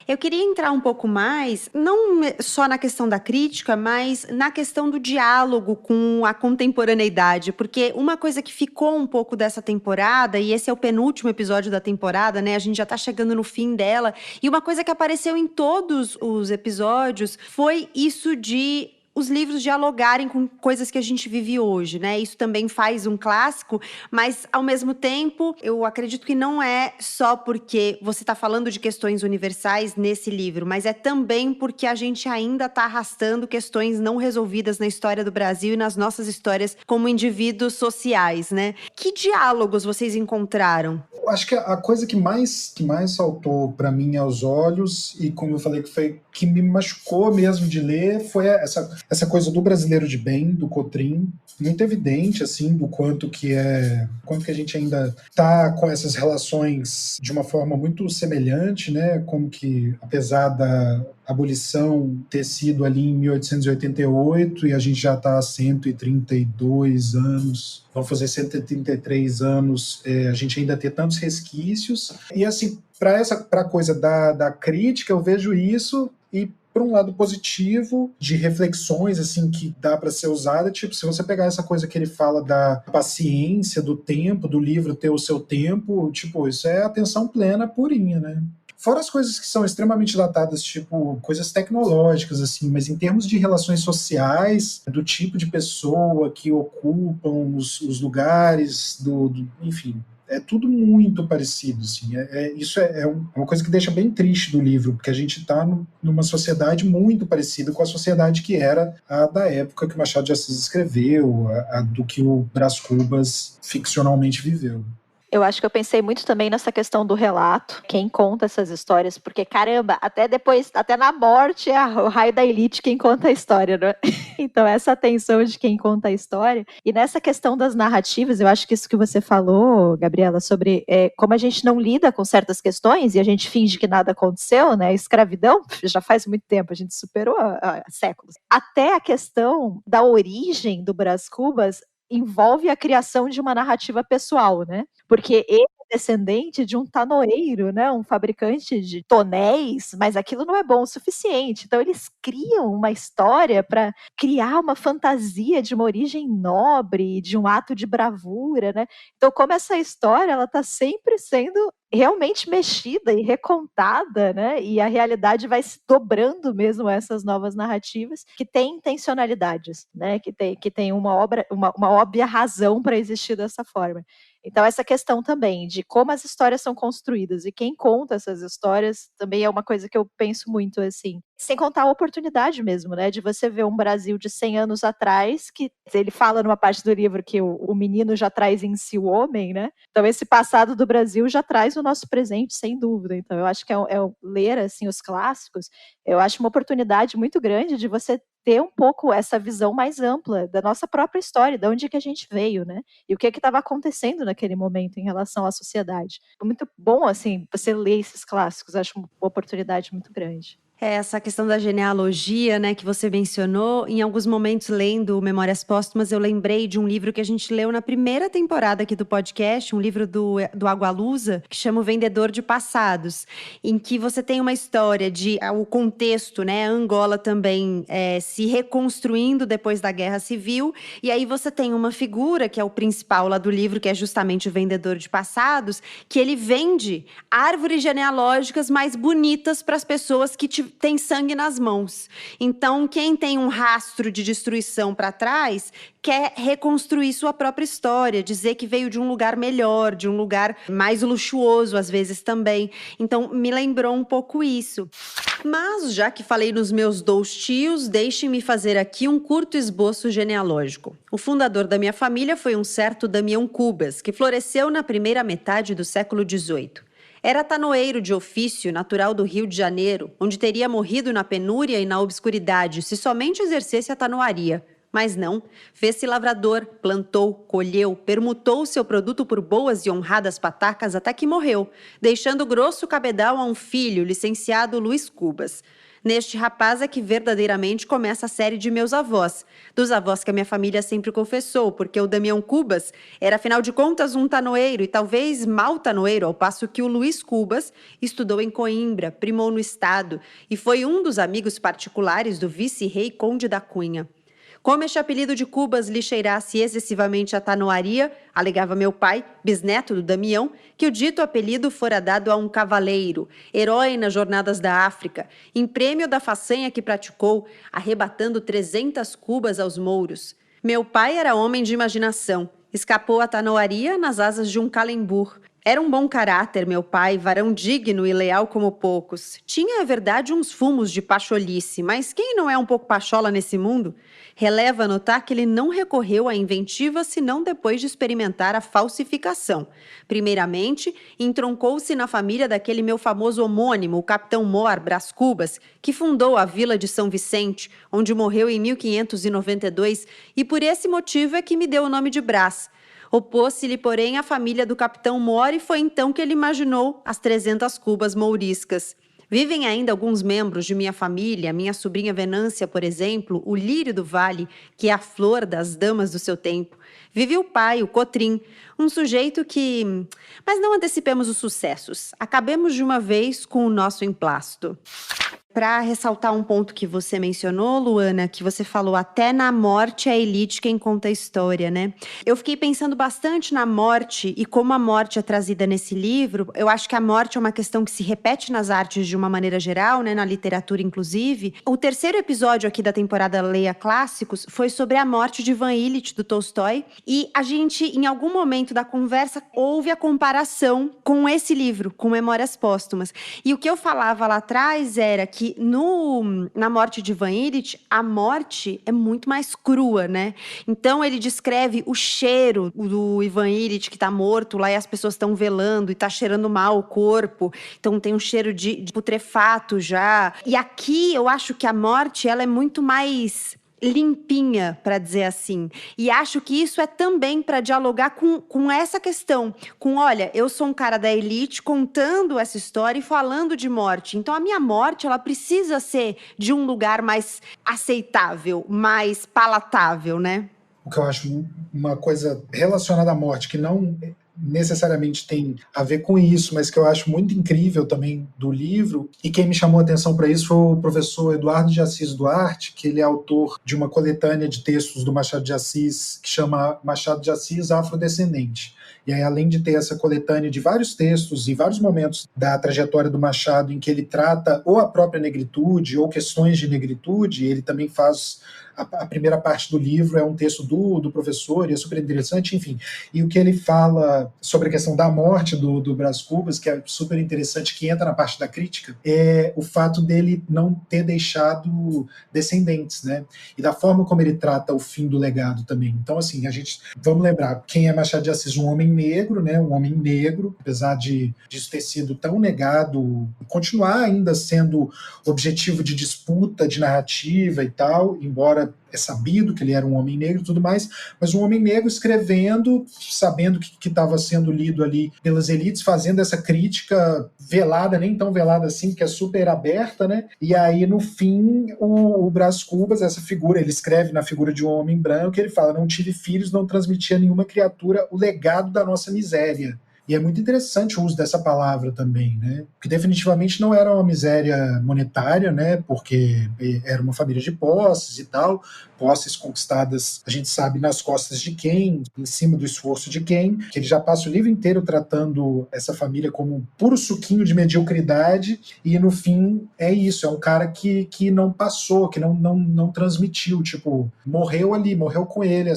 Eu queria entrar um pouco mais, não só na questão da crítica, mas na questão do diálogo com a contemporaneidade, porque uma coisa que ficou um pouco dessa temporada, e esse é o penúltimo episódio da temporada, né? A gente já tá chegando no fim dela, e uma coisa que apareceu em todos os episódios foi isso de os livros dialogarem com coisas que a gente vive hoje, né? Isso também faz um clássico, mas, ao mesmo tempo, eu acredito que não é só porque você está falando de questões universais nesse livro, mas é também porque a gente ainda está arrastando questões não resolvidas na história do Brasil e nas nossas histórias como indivíduos sociais, né? Que diálogos vocês encontraram? Acho que a coisa que mais saltou para mim aos olhos, e como eu falei, que me machucou mesmo de ler, foi essa coisa do brasileiro de bem, do Cotrim, muito evidente, assim, do quanto que a gente ainda está com essas relações de uma forma muito semelhante, né? Como que, apesar da abolição ter sido ali em 1888 e a gente já está há 132 anos, vamos fazer 133 anos, a gente ainda tem tantos resquícios. E assim, para a coisa da crítica, eu vejo isso, e por um lado positivo, de reflexões assim que dá para ser usada, tipo, se você pegar essa coisa que ele fala da paciência, do tempo, do livro ter o seu tempo, tipo, isso é atenção plena purinha, né? Fora as coisas que são extremamente datadas, tipo, coisas tecnológicas, assim, mas em termos de relações sociais, do tipo de pessoa que ocupam os lugares, enfim, é tudo muito parecido, assim. Isso é uma coisa que deixa bem triste do livro, porque a gente está numa sociedade muito parecida com a sociedade que era a da época que o Machado de Assis escreveu, a do que o Brás Cubas ficcionalmente viveu. Eu acho que eu pensei muito também nessa questão do relato, quem conta essas histórias, porque, caramba, até na morte, é o raio da elite quem conta a história, né? Então, essa atenção de quem conta a história. E nessa questão das narrativas, eu acho que isso que você falou, Gabriela, sobre como a gente não lida com certas questões e a gente finge que nada aconteceu, né? Escravidão já faz muito tempo, a gente superou há séculos. Até a questão da origem do Brás Cubas envolve a criação de uma narrativa pessoal, né? Porque ele é descendente de um tanoeiro, né? Um fabricante de tonéis, mas aquilo não é bom o suficiente. Então eles criam uma história para criar uma fantasia de uma origem nobre, de um ato de bravura, né? Então, como essa história ela está sempre sendo realmente mexida e recontada, né? E a realidade vai se dobrando mesmo a essas novas narrativas que têm intencionalidades, né? Que tem uma óbvia razão para existir dessa forma. Então, essa questão também de como as histórias são construídas e quem conta essas histórias também é uma coisa que eu penso muito, assim. Sem contar a oportunidade mesmo, né? De você ver um Brasil de 100 anos atrás, que ele fala numa parte do livro que o menino já traz em si o homem, né? Então, esse passado do Brasil já traz o nosso presente, sem dúvida. Então, eu acho que ler, assim, os clássicos, eu acho uma oportunidade muito grande de você ter um pouco essa visão mais ampla da nossa própria história, de onde que a gente veio, né? E o que estava acontecendo naquele momento em relação à sociedade. Muito bom, assim, você ler esses clássicos, acho uma oportunidade muito grande. Essa questão da genealogia, né, que você mencionou, em alguns momentos lendo Memórias Póstumas, eu lembrei de um livro que a gente leu na primeira temporada aqui do podcast, um livro do Agualusa, que chama O Vendedor de Passados, em que você tem uma história de o contexto, né, Angola também se reconstruindo depois da Guerra Civil, e aí você tem uma figura, que é o principal lá do livro, que é justamente o vendedor de passados, que ele vende árvores genealógicas mais bonitas para as pessoas que tem sangue nas mãos. Então, quem tem um rastro de destruição para trás quer reconstruir sua própria história, dizer que veio de um lugar melhor, de um lugar mais luxuoso, às vezes também. Então, me lembrou um pouco isso. Mas, já que falei nos meus 2 tios, deixem-me fazer aqui um curto esboço genealógico. O fundador da minha família foi um certo Damião Cubas, que floresceu na primeira metade do século XVIII. Era tanoeiro de ofício, natural do Rio de Janeiro, onde teria morrido na penúria e na obscuridade se somente exercesse a tanoaria. Mas não, fez-se lavrador, plantou, colheu, permutou seu produto por boas e honradas patacas até que morreu, deixando grosso cabedal a um filho, licenciado Luiz Cubas. Neste rapaz é que verdadeiramente começa a série de meus avós, dos avós que a minha família sempre confessou, porque o Damião Cubas era, afinal de contas, um tanoeiro e talvez mau tanoeiro, ao passo que o Luiz Cubas estudou em Coimbra, primou no estado e foi um dos amigos particulares do vice-rei Conde da Cunha. Como este apelido de Cubas lhe cheirasse excessivamente a tanoaria, alegava meu pai, bisneto do Damião, que o dito apelido fora dado a um cavaleiro, herói nas jornadas da África, em prêmio da façanha que praticou, arrebatando 300 cubas aos mouros. Meu pai era homem de imaginação, escapou à tanoaria nas asas de um calembur, Era um bom caráter, meu pai, varão digno e leal como poucos. Tinha, é verdade, uns fumos de pacholice, mas quem não é um pouco pachola nesse mundo? Releva notar que ele não recorreu à inventiva senão depois de experimentar a falsificação. Primeiramente, entroncou-se na família daquele meu famoso homônimo, o capitão Mor Brás Cubas, que fundou a vila de São Vicente, onde morreu em 1592, e por esse motivo é que me deu o nome de Brás. Opôs-se-lhe, porém, a família do capitão Mor e foi então que ele imaginou as 300 cubas mouriscas. Vivem ainda alguns membros de minha família, minha sobrinha Venância, por exemplo, o lírio do vale, que é a flor das damas do seu tempo. Vive o pai, o Cotrim, um sujeito que... Mas não antecipemos os sucessos. Acabemos de uma vez com o nosso emplasto. Para ressaltar um ponto que você mencionou, Luana, que você falou até na morte é a elite quem conta a história, né? Eu fiquei pensando bastante na morte e como a morte é trazida nesse livro. Eu acho que a morte é uma questão que se repete nas artes de uma maneira geral, né? Na literatura, inclusive. O terceiro episódio aqui da temporada Leia Clássicos foi sobre a morte de Ivan Ilitch, do Tolstói, e a gente, em algum momento da conversa, houve a comparação com esse livro, com Memórias Póstumas. E o que eu falava lá atrás era que na morte de Ivan Ilitch, a morte é muito mais crua, né? Então ele descreve o cheiro do Ivan Ilitch que tá morto lá e as pessoas estão velando e tá cheirando mal o corpo. Então tem um cheiro de putrefato já. E aqui eu acho que a morte ela é muito mais limpinha, para dizer assim. E acho que isso é também para dialogar com essa questão. Olha, eu sou um cara da elite contando essa história e falando de morte. Então, a minha morte, ela precisa ser de um lugar mais aceitável, mais palatável, né? O que eu acho uma coisa relacionada à morte, que não necessariamente tem a ver com isso, mas que eu acho muito incrível também do livro, e quem me chamou a atenção para isso foi o professor Eduardo de Assis Duarte, que ele é autor de uma coletânea de textos do Machado de Assis, que chama Machado de Assis Afrodescendente. E aí, além de ter essa coletânea de vários textos e vários momentos da trajetória do Machado em que ele trata ou a própria negritude ou questões de negritude, ele também faz... A primeira parte do livro é um texto do professor, e é super interessante, enfim. E o que ele fala sobre a questão da morte do Brás Cubas, que é super interessante, que entra na parte da crítica, é o fato dele não ter deixado descendentes, né? E da forma como ele trata o fim do legado também. Então, assim, vamos lembrar, quem é Machado de Assis? Um homem negro, né? Um homem negro, apesar disso ter sido tão negado, continuar ainda sendo objetivo de disputa, de narrativa e tal, embora é sabido que ele era um homem negro e tudo mais, mas um homem negro escrevendo, sabendo que estava sendo lido ali pelas elites, fazendo essa crítica velada, nem tão velada assim, que é super aberta, né? E aí, no fim, o Brás Cubas, essa figura, ele escreve na figura de um homem branco, ele fala, não tive filhos, não transmitia a nenhuma criatura o legado da nossa miséria. E é muito interessante o uso dessa palavra também, né? Que definitivamente não era uma miséria monetária, né? Porque era uma família de posses e tal, posses conquistadas, a gente sabe, nas costas de quem, em cima do esforço de quem, que ele já passa o livro inteiro tratando essa família como um puro suquinho de mediocridade, e no fim é isso, é um cara que não passou, que não transmitiu, tipo, morreu ali, morreu com ele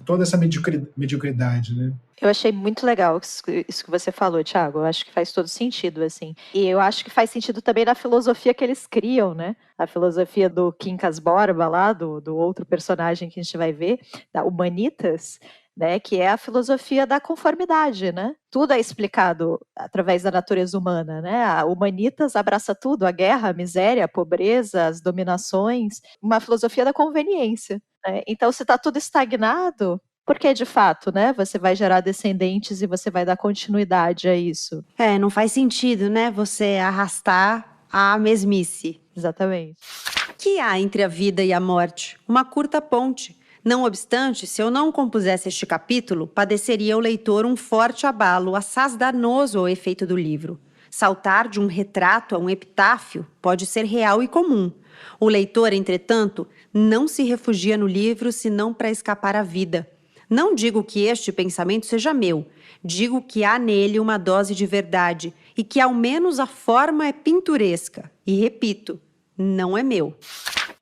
toda essa mediocridade, né? Eu achei muito legal isso que você falou, Thiago. Eu acho que faz todo sentido, assim. E eu acho que faz sentido também na filosofia que eles criam, né? A filosofia do Quincas Borba, lá, do outro personagem que a gente vai ver, da Humanitas, né? Que é a filosofia da conformidade, né? Tudo é explicado através da natureza humana, né? A Humanitas abraça tudo, a guerra, a miséria, a pobreza, as dominações. Uma filosofia da conveniência, né? Então, se está tudo estagnado... Porque, de fato, né, você vai gerar descendentes e você vai dar continuidade a isso. Não faz sentido, né, você arrastar a mesmice. Exatamente. Que há entre a vida e a morte? Uma curta ponte. Não obstante, se eu não compusesse este capítulo, padeceria o leitor um forte abalo, assaz danoso ao efeito do livro. Saltar de um retrato a um epitáfio pode ser real e comum. O leitor, entretanto, não se refugia no livro senão para escapar à vida. Não digo que este pensamento seja meu, digo que há nele uma dose de verdade e que ao menos a forma é pinturesca. E repito, não é meu.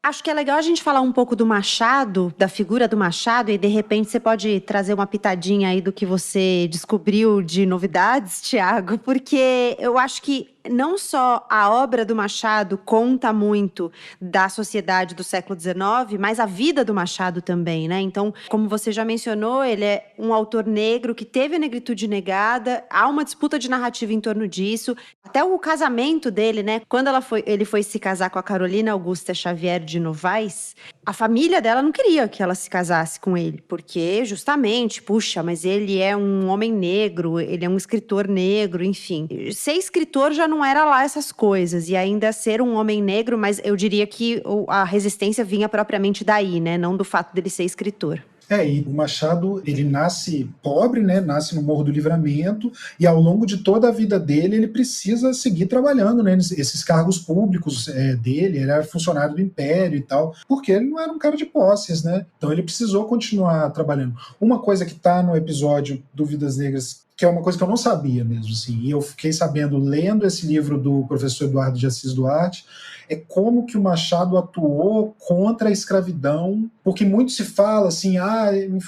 Acho que é legal a gente falar um pouco do Machado, da figura do Machado, e de repente você pode trazer uma pitadinha aí do que você descobriu de novidades, Tiago, porque eu acho que não só a obra do Machado conta muito da sociedade do século XIX, mas a vida do Machado também, né? Então, como você já mencionou, ele é um autor negro que teve a negritude negada, há uma disputa de narrativa em torno disso, até o casamento dele, né? Quando ele foi se casar com a Carolina Augusta Xavier de Novaes, a família dela não queria que ela se casasse com ele, porque justamente, puxa, mas ele é um homem negro, ele é um escritor negro, enfim. Ser escritor já não era lá essas coisas, e ainda ser um homem negro, mas eu diria que a resistência vinha propriamente daí, né? Não do fato dele ser escritor. E o Machado, ele nasce pobre, né? Nasce no Morro do Livramento, e ao longo de toda a vida dele, ele precisa seguir trabalhando, né? Esses cargos públicos dele, ele era funcionário do Império e tal, porque ele não era um cara de posses, né? Então ele precisou continuar trabalhando. Uma coisa que está no episódio do Vidas Negras, que é uma coisa que eu não sabia mesmo, assim, e eu fiquei sabendo lendo esse livro do professor Eduardo de Assis Duarte, é como que o Machado atuou contra a escravidão, porque muito se fala assim,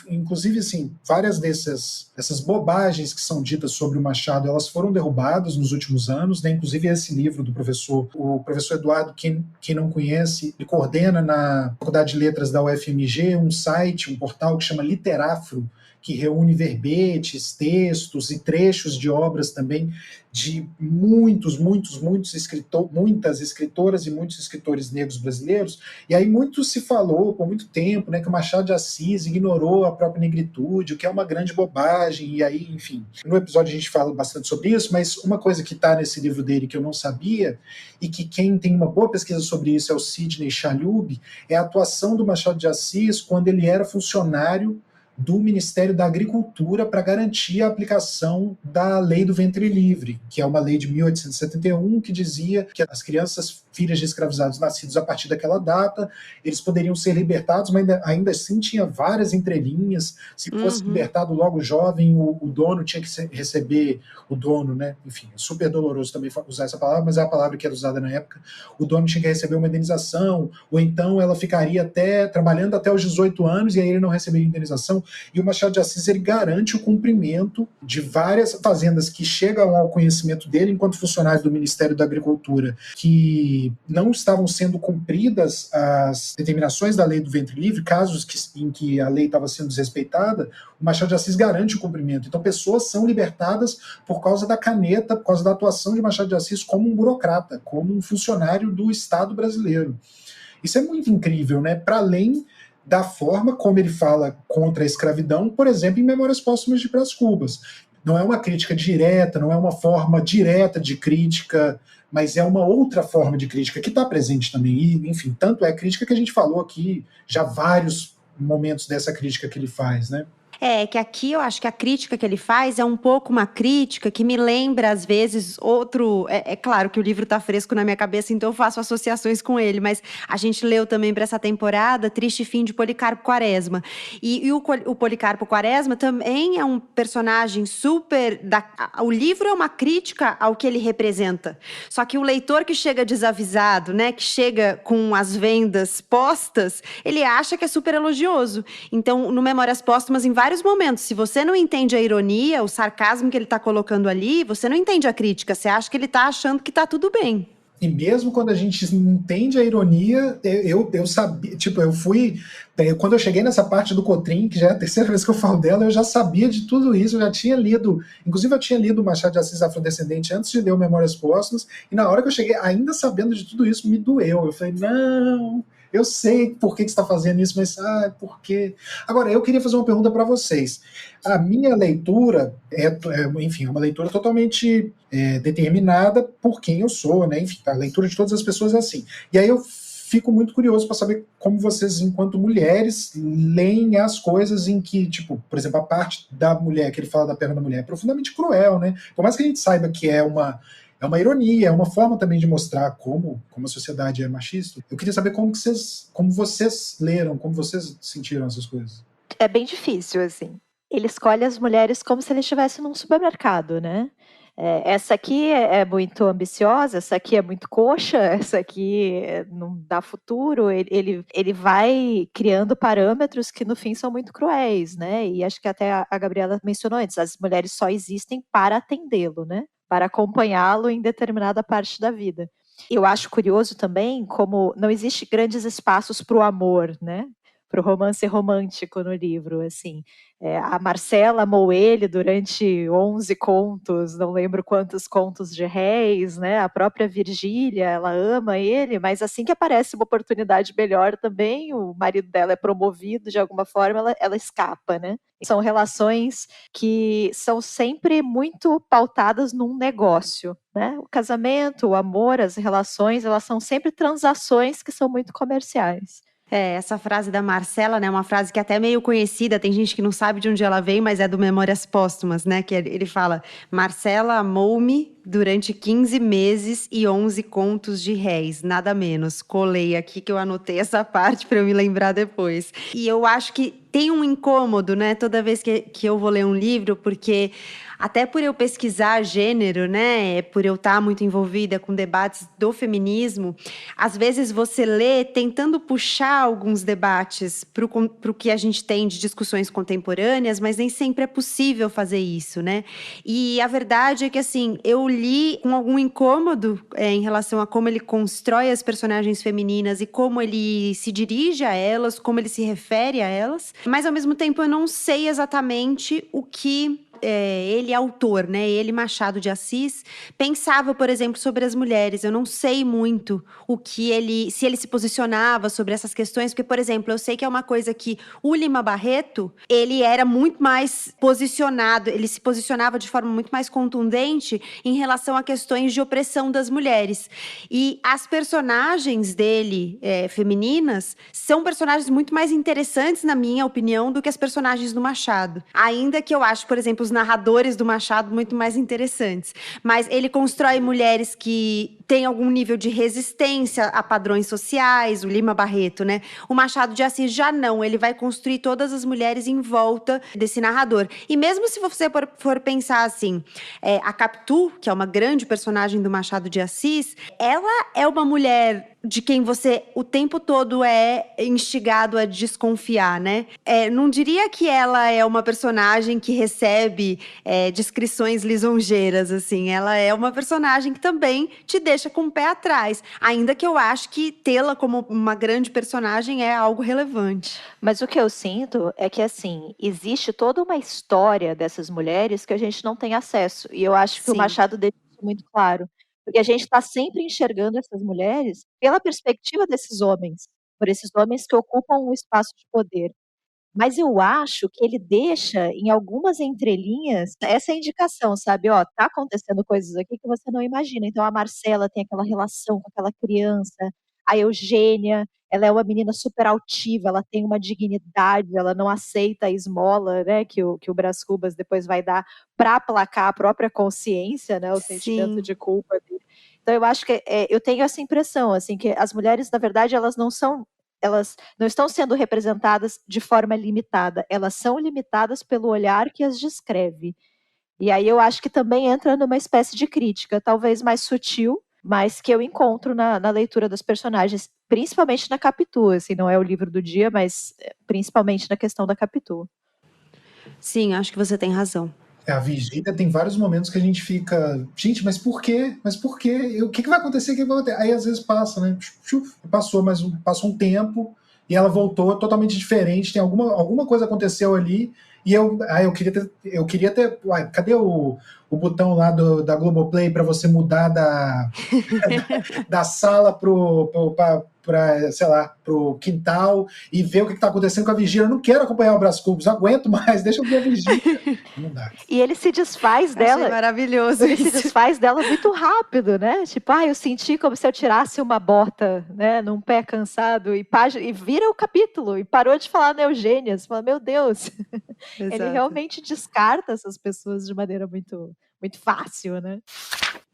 inclusive assim, várias dessas bobagens que são ditas sobre o Machado, elas foram derrubadas nos últimos anos, né? Inclusive esse livro do o professor Eduardo, quem não conhece, ele coordena na Faculdade de Letras da UFMG um site, um portal que chama Literafro, que reúne verbetes, textos e trechos de obras também de muitas escritoras e muitos escritores negros brasileiros. E aí muito se falou por muito tempo, né, que o Machado de Assis ignorou a própria negritude, o que é uma grande bobagem. E aí, enfim, no episódio a gente fala bastante sobre isso, mas uma coisa que está nesse livro dele que eu não sabia, e que quem tem uma boa pesquisa sobre isso é o Sidney Chalhoub, é a atuação do Machado de Assis quando ele era funcionário do Ministério da Agricultura para garantir a aplicação da Lei do Ventre Livre, que é uma lei de 1871 que dizia que as crianças filhas de escravizados nascidos a partir daquela data, eles poderiam ser libertados, mas ainda assim tinha várias entrelinhas. Se fosse libertado logo jovem, o dono tinha que receber, o dono, né? Enfim, é super doloroso também usar essa palavra, mas é a palavra que era usada na época. O dono tinha que receber uma indenização, ou então ela ficaria trabalhando até os 18 anos e aí ele não receberia indenização. E o Machado de Assis, ele garante o cumprimento de várias fazendas que chegam ao conhecimento dele enquanto funcionário do Ministério da Agricultura, que não estavam sendo cumpridas as determinações da Lei do Ventre Livre, casos em que a lei estava sendo desrespeitada, o Machado de Assis garante o cumprimento. Então pessoas são libertadas por causa da caneta, por causa da atuação de Machado de Assis como um burocrata, como um funcionário do Estado brasileiro. Isso é muito incrível, né? Para além da forma como ele fala contra a escravidão, por exemplo, em Memórias Póstumas de Brás Cubas. Não é uma crítica direta, não é uma forma direta de crítica, mas é uma outra forma de crítica que está presente também. E, enfim, tanto é a crítica que a gente falou aqui, já vários momentos dessa crítica que ele faz, né? Que aqui eu acho que a crítica que ele faz é um pouco uma crítica que me lembra, às vezes, outro... É claro que o livro está fresco na minha cabeça, então eu faço associações com ele, mas a gente leu também para essa temporada Triste Fim de Policarpo Quaresma. E o Policarpo Quaresma também é um personagem super... O livro é uma crítica ao que ele representa. Só que o leitor que chega desavisado, né, que chega com as vendas postas, ele acha que é super elogioso. Então, no Memórias Póstumas, em vários momentos, se você não entende a ironia, o sarcasmo que ele está colocando ali, você não entende a crítica, você acha que ele está achando que está tudo bem. E mesmo quando a gente entende a ironia, eu sabia, tipo, quando eu cheguei nessa parte do Cotrim, que já é a terceira vez que eu falo dela, eu já sabia de tudo isso, eu já tinha lido, inclusive eu tinha lido Machado de Assis Afrodescendente antes de ler o Memórias Póstumas, e na hora que eu cheguei, ainda sabendo de tudo isso, me doeu. Eu falei, não, eu sei por que você está fazendo isso, mas por quê? Agora, eu queria fazer uma pergunta para vocês. A minha leitura enfim, é uma leitura totalmente determinada por quem eu sou, né? Enfim, a leitura de todas as pessoas é assim. E aí eu fico muito curioso para saber como vocês, enquanto mulheres, leem as coisas em que, tipo, por exemplo, a parte da mulher, que ele fala da perna da mulher, é profundamente cruel, né? Por mais que a gente saiba que é uma ironia, é uma forma também de mostrar como a sociedade é machista. Eu queria saber como vocês leram, como vocês sentiram essas coisas. É bem difícil, assim. Ele escolhe as mulheres como se ele estivesse num supermercado, né? Essa aqui é muito ambiciosa, essa aqui é muito coxa, essa aqui não dá futuro. Ele vai criando parâmetros que no fim são muito cruéis, né? E acho que até a Gabriela mencionou antes, as mulheres só existem para atendê-lo, né? Para acompanhá-lo em determinada parte da vida. Eu acho curioso também como não existe grandes espaços para o amor, né? Para o romance romântico no livro, assim. A Marcela amou ele durante 11 contos, não lembro quantos contos de réis, né? A própria Virgília, ela ama ele, mas assim que aparece uma oportunidade melhor também, o marido dela é promovido de alguma forma, ela escapa, né? São relações que são sempre muito pautadas num negócio, né? O casamento, o amor, as relações, elas são sempre transações que são muito comerciais. Essa frase da Marcela, né, uma frase que é até meio conhecida, tem gente que não sabe de onde ela vem, mas é do Memórias Póstumas, né, que ele fala: Marcela amou-me durante 15 meses e 11 contos de réis, nada menos. Colei aqui que eu anotei essa parte para eu me lembrar depois. E eu acho que tem um incômodo, né, toda vez que eu vou ler um livro, porque até por eu pesquisar gênero, né, por eu estar muito envolvida com debates do feminismo, às vezes você lê tentando puxar alguns debates para o que a gente tem de discussões contemporâneas, mas nem sempre é possível fazer isso, né? E a verdade é que, assim, eu li com algum incômodo em relação a como ele constrói as personagens femininas e como ele se dirige a elas, como ele se refere a elas, mas ao mesmo tempo eu não sei exatamente o que ele, autor, né? Ele, Machado de Assis, pensava, por exemplo, sobre as mulheres. Eu não sei muito se ele se posicionava sobre essas questões, porque, por exemplo, eu sei que é uma coisa que o Lima Barreto, ele era muito mais posicionado, ele se posicionava de forma muito mais contundente em relação a questões de opressão das mulheres. E as personagens dele, femininas, são personagens muito mais interessantes, na minha opinião, do que as personagens do Machado. Ainda que eu acho, por exemplo, os narradores do Machado muito mais interessantes. Mas ele constrói mulheres que têm algum nível de resistência a padrões sociais, o Lima Barreto, né? O Machado de Assis já não, ele vai construir todas as mulheres em volta desse narrador. E mesmo se você for pensar assim, a Capitu, que é uma grande personagem do Machado de Assis, ela é uma mulher de quem você o tempo todo é instigado a desconfiar, né? Não diria que ela é uma personagem que recebe descrições lisonjeiras, assim. Ela é uma personagem que também te deixa com o pé atrás, ainda que eu acho que tê-la como uma grande personagem é algo relevante. Mas o que eu sinto é que, assim, existe toda uma história dessas mulheres que a gente não tem acesso, e eu acho que o Machado deixa isso muito claro. Porque a gente está sempre enxergando essas mulheres pela perspectiva desses homens, por esses homens que ocupam um espaço de poder. Mas eu acho que ele deixa em algumas entrelinhas essa indicação, sabe? Ó, tá acontecendo coisas aqui que você não imagina. Então a Marcela tem aquela relação com aquela criança, a Eugênia, ela é uma menina super altiva, ela tem uma dignidade, ela não aceita a esmola, né, que o Brás Cubas depois vai dar para aplacar a própria consciência, né, o sentimento de culpa dele. Então eu acho que eu tenho essa impressão, assim, que as mulheres, na verdade, elas não estão sendo representadas de forma limitada, elas são limitadas pelo olhar que as descreve. E aí eu acho que também entra numa espécie de crítica, talvez mais sutil, mas que eu encontro na leitura dos personagens, principalmente na Capitu, assim, não é o livro do dia, mas principalmente na questão da Capitu. Sim, acho que você tem razão. A Virgília tem vários momentos que a gente fica, gente, mas por quê? Mas por quê? O que vai acontecer? O que vai acontecer? Aí às vezes passa, né? Passou, mas passou um tempo e ela voltou totalmente diferente. Tem alguma coisa aconteceu ali e eu queria ter. Uai, cadê o botão lá da Globoplay para você mudar da sala para, sei lá, pro quintal e ver o que está acontecendo com a Virgília? Eu não quero acompanhar o Brás Cubas, não aguento mais, deixa eu ver a Virgília. Não dá. E ele se desfaz dela. Achei maravilhoso. Ele se desfaz dela muito rápido, né? Tipo, eu senti como se eu tirasse uma bota, né, num pé cansado e vira o capítulo e parou de falar na Eugênia. Você fala, meu Deus. Exato. Ele realmente descarta essas pessoas de maneira muito, muito fácil, né?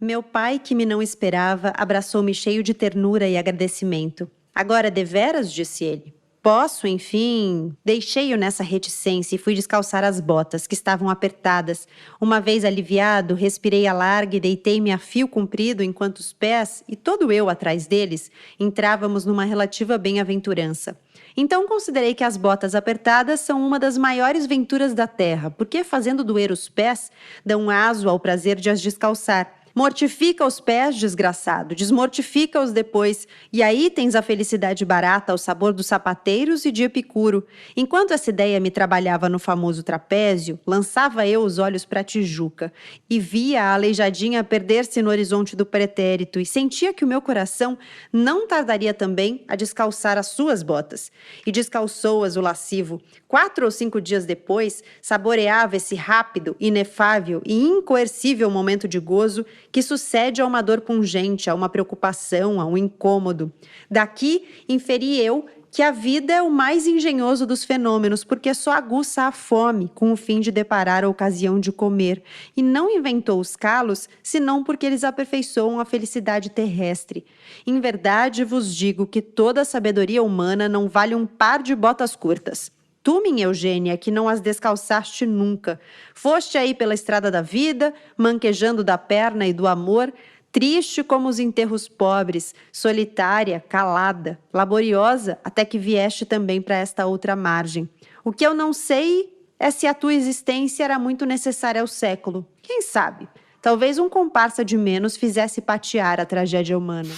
Meu pai, que me não esperava, abraçou-me cheio de ternura e agradecimento. Agora, deveras, disse ele. Posso, enfim, deixei-o nessa reticência e fui descalçar as botas, que estavam apertadas. Uma vez aliviado, respirei a larga e deitei-me a fio comprido enquanto os pés, e todo eu atrás deles, entrávamos numa relativa bem-aventurança. Então considerei que as botas apertadas são uma das maiores venturas da terra, porque fazendo doer os pés, dão aso ao prazer de as descalçar. Mortifica os pés, desgraçado, desmortifica-os depois, e aí tens a felicidade barata ao sabor dos sapateiros e de Epicuro. Enquanto essa ideia me trabalhava no famoso trapézio, lançava eu os olhos para a Tijuca, e via a aleijadinha perder-se no horizonte do pretérito, e sentia que o meu coração não tardaria também a descalçar as suas botas. E descalçou-as o lascivo. 4 ou 5 dias depois, saboreava esse rápido, inefável e incoercível momento de gozo que sucede a uma dor pungente, a uma preocupação, a um incômodo. Daqui, inferi eu que a vida é o mais engenhoso dos fenômenos, porque só aguça a fome com o fim de deparar a ocasião de comer, e não inventou os calos, senão porque eles aperfeiçoam a felicidade terrestre. Em verdade vos digo que toda a sabedoria humana não vale um par de botas curtas. Tu, minha Eugênia, que não as descalçaste nunca, foste aí pela estrada da vida, manquejando da perna e do amor, triste como os enterros pobres, solitária, calada, laboriosa, até que vieste também para esta outra margem. O que eu não sei é se a tua existência era muito necessária ao século. Quem sabe? Talvez um comparsa de menos fizesse patear a tragédia humana.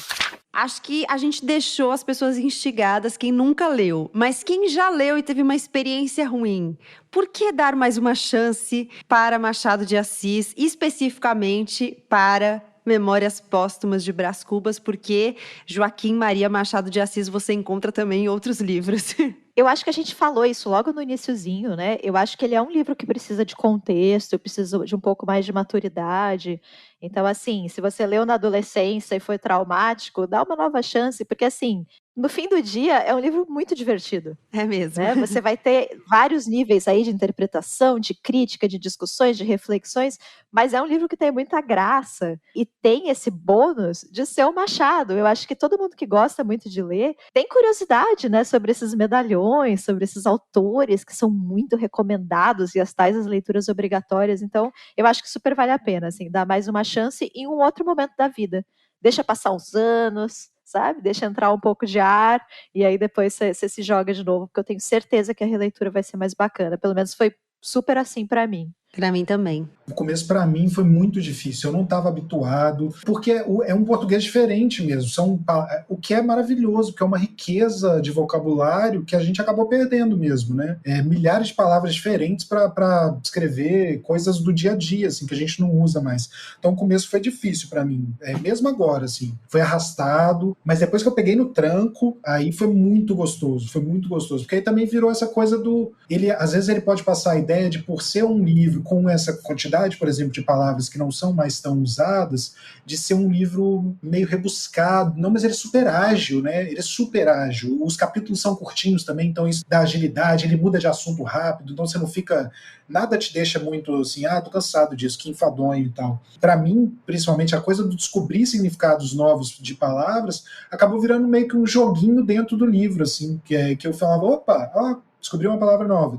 Acho que a gente deixou as pessoas instigadas, quem nunca leu. Mas quem já leu e teve uma experiência ruim, por que dar mais uma chance para Machado de Assis, especificamente para Memórias Póstumas de Brás Cubas? Porque Joaquim Maria Machado de Assis você encontra também em outros livros. Eu acho que a gente falou isso logo no iniciozinho, né? Eu acho que ele é um livro que precisa de contexto, precisa de um pouco mais de maturidade. Então, assim, se você leu na adolescência e foi traumático, dá uma nova chance, porque, assim, no fim do dia, é um livro muito divertido. É mesmo. Né? Você vai ter vários níveis aí de interpretação, de crítica, de discussões, de reflexões, mas é um livro que tem muita graça e tem esse bônus de ser o Machado. Eu acho que todo mundo que gosta muito de ler tem curiosidade, né, sobre esses medalhões, sobre esses autores que são muito recomendados e as tais as leituras obrigatórias. Então, eu acho que super vale a pena, assim, dar mais uma chance em um outro momento da vida. Deixa passar uns anos, sabe? Deixa entrar um pouco de ar e aí depois você se joga de novo, porque eu tenho certeza que a releitura vai ser mais bacana. Pelo menos foi super assim pra mim. Pra mim também. O começo, para mim, foi muito difícil. Eu não estava habituado, porque é um português diferente mesmo. O que é maravilhoso, que é uma riqueza de vocabulário que a gente acabou perdendo mesmo, né? Milhares de palavras diferentes para descrever coisas do dia a dia, assim, que a gente não usa mais. Então, o começo foi difícil para mim. Mesmo agora, assim, foi arrastado, mas depois que eu peguei no tranco, aí foi muito gostoso. Foi muito gostoso. Porque aí também virou essa coisa do... Às vezes ele pode passar a ideia de, por ser um livro com essa quantidade, por exemplo, de palavras que não são mais tão usadas, de ser um livro meio rebuscado. Não, mas ele é super ágil, né? Ele é super ágil. Os capítulos são curtinhos também, então isso dá agilidade, ele muda de assunto rápido, então você não fica... Nada te deixa muito assim, tô cansado disso, que enfadonho e tal. Para mim, principalmente, a coisa do descobrir significados novos de palavras acabou virando meio que um joguinho dentro do livro, assim, que eu falava, opa, descobri uma palavra nova.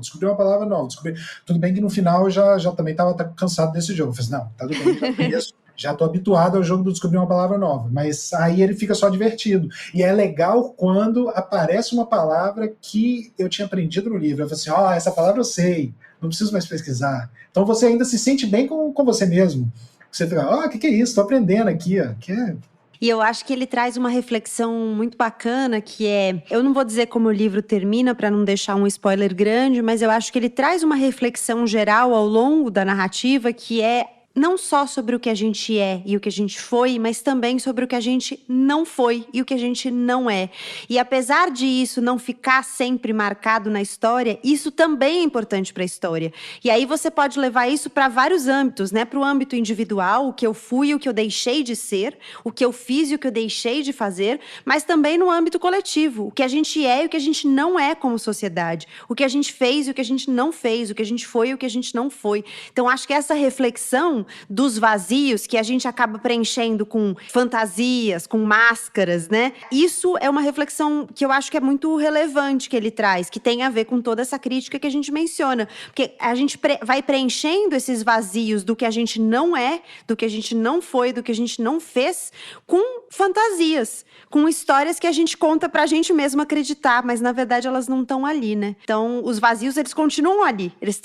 Tudo bem que no final eu já também estava cansado desse jogo. Eu falei, não, tá tudo bem, já conheço, já estou habituado ao jogo do descobrir uma palavra nova. Mas aí ele fica só divertido. E é legal quando aparece uma palavra que eu tinha aprendido no livro. Eu falei assim, essa palavra eu sei, não preciso mais pesquisar. Então você ainda se sente bem com você mesmo. Você fica, o que é isso? Estou aprendendo aqui, que é... E eu acho que ele traz uma reflexão muito bacana, que é... Eu não vou dizer como o livro termina para não deixar um spoiler grande, mas eu acho que ele traz uma reflexão geral ao longo da narrativa, que é não só sobre o que a gente é e o que a gente foi, mas também sobre o que a gente não foi e o que a gente não é. E apesar de isso não ficar sempre marcado na história, isso também é importante para a história. E aí você pode levar isso para vários âmbitos, né? Para o âmbito individual, o que eu fui e o que eu deixei de ser, o que eu fiz e o que eu deixei de fazer, mas também no âmbito coletivo, o que a gente é e o que a gente não é como sociedade, o que a gente fez e o que a gente não fez, o que a gente foi e o que a gente não foi. Então acho que essa reflexão dos vazios que a gente acaba preenchendo com fantasias, com máscaras, né? Isso é uma reflexão que eu acho que é muito relevante que ele traz, que tem a ver com toda essa crítica que a gente menciona. Porque a gente vai preenchendo esses vazios do que a gente não é, do que a gente não foi, do que a gente não fez, com fantasias, com histórias que a gente conta pra gente mesmo acreditar, mas na verdade elas não estão ali, né? Então, os vazios, eles continuam ali. Eles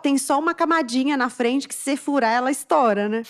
tem só uma camadinha na frente que se furar, ela estoura, né?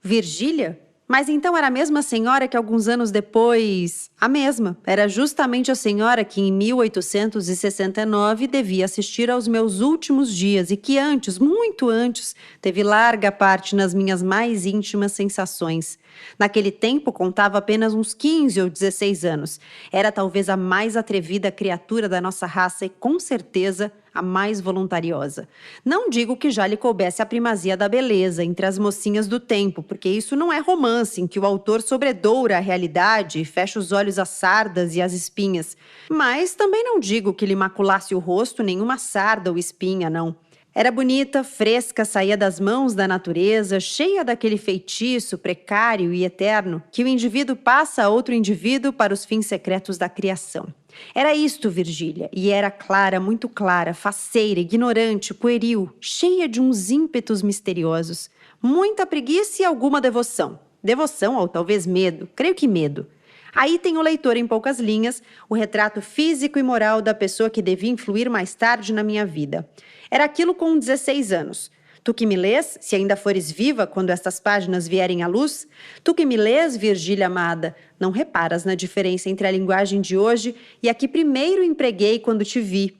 Virgília? Mas então era a mesma senhora que alguns anos depois... A mesma. Era justamente a senhora que em 1869 devia assistir aos meus últimos dias e que antes, muito antes, teve larga parte nas minhas mais íntimas sensações. Naquele tempo contava apenas uns 15 ou 16 anos. Era talvez a mais atrevida criatura da nossa raça e com certeza a mais voluntariosa. Não digo que já lhe coubesse a primazia da beleza entre as mocinhas do tempo, porque isso não é romance em que o autor sobredoura a realidade e fecha os olhos às sardas e às espinhas. Mas também não digo que lhe maculasse o rosto nenhuma sarda ou espinha, não. Era bonita, fresca, saía das mãos da natureza, cheia daquele feitiço precário e eterno que o indivíduo passa a outro indivíduo para os fins secretos da criação. Era isto, Virgília, e era clara, muito clara, faceira, ignorante, pueril, cheia de uns ímpetos misteriosos. Muita preguiça e alguma devoção. Devoção ou talvez medo, creio que medo. Aí tem o leitor, em poucas linhas, o retrato físico e moral da pessoa que devia influir mais tarde na minha vida. Era aquilo com 16 anos. Tu que me lês, se ainda fores viva quando estas páginas vierem à luz, tu que me lês, Virgília amada, não reparas na diferença entre a linguagem de hoje e a que primeiro empreguei quando te vi.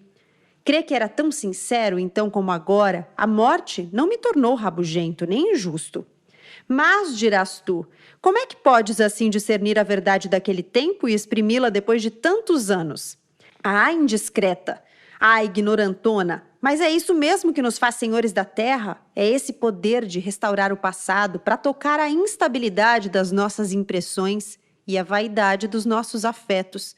Crê que era tão sincero então como agora, a morte não me tornou rabugento nem injusto. Mas, dirás tu, como é que podes assim discernir a verdade daquele tempo e exprimi-la depois de tantos anos? Ah, indiscreta! Ah, ignorantona! Mas é isso mesmo que nos faz senhores da terra? É esse poder de restaurar o passado para tocar a instabilidade das nossas impressões e a vaidade dos nossos afetos.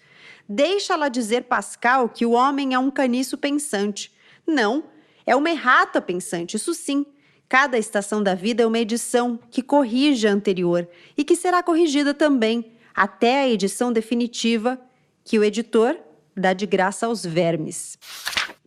Deixa-la dizer Pascal que o homem é um caniço pensante. Não, é uma errata pensante, isso sim. Cada estação da vida é uma edição que corrige a anterior e que será corrigida também, até a edição definitiva que o editor dá de graça aos vermes.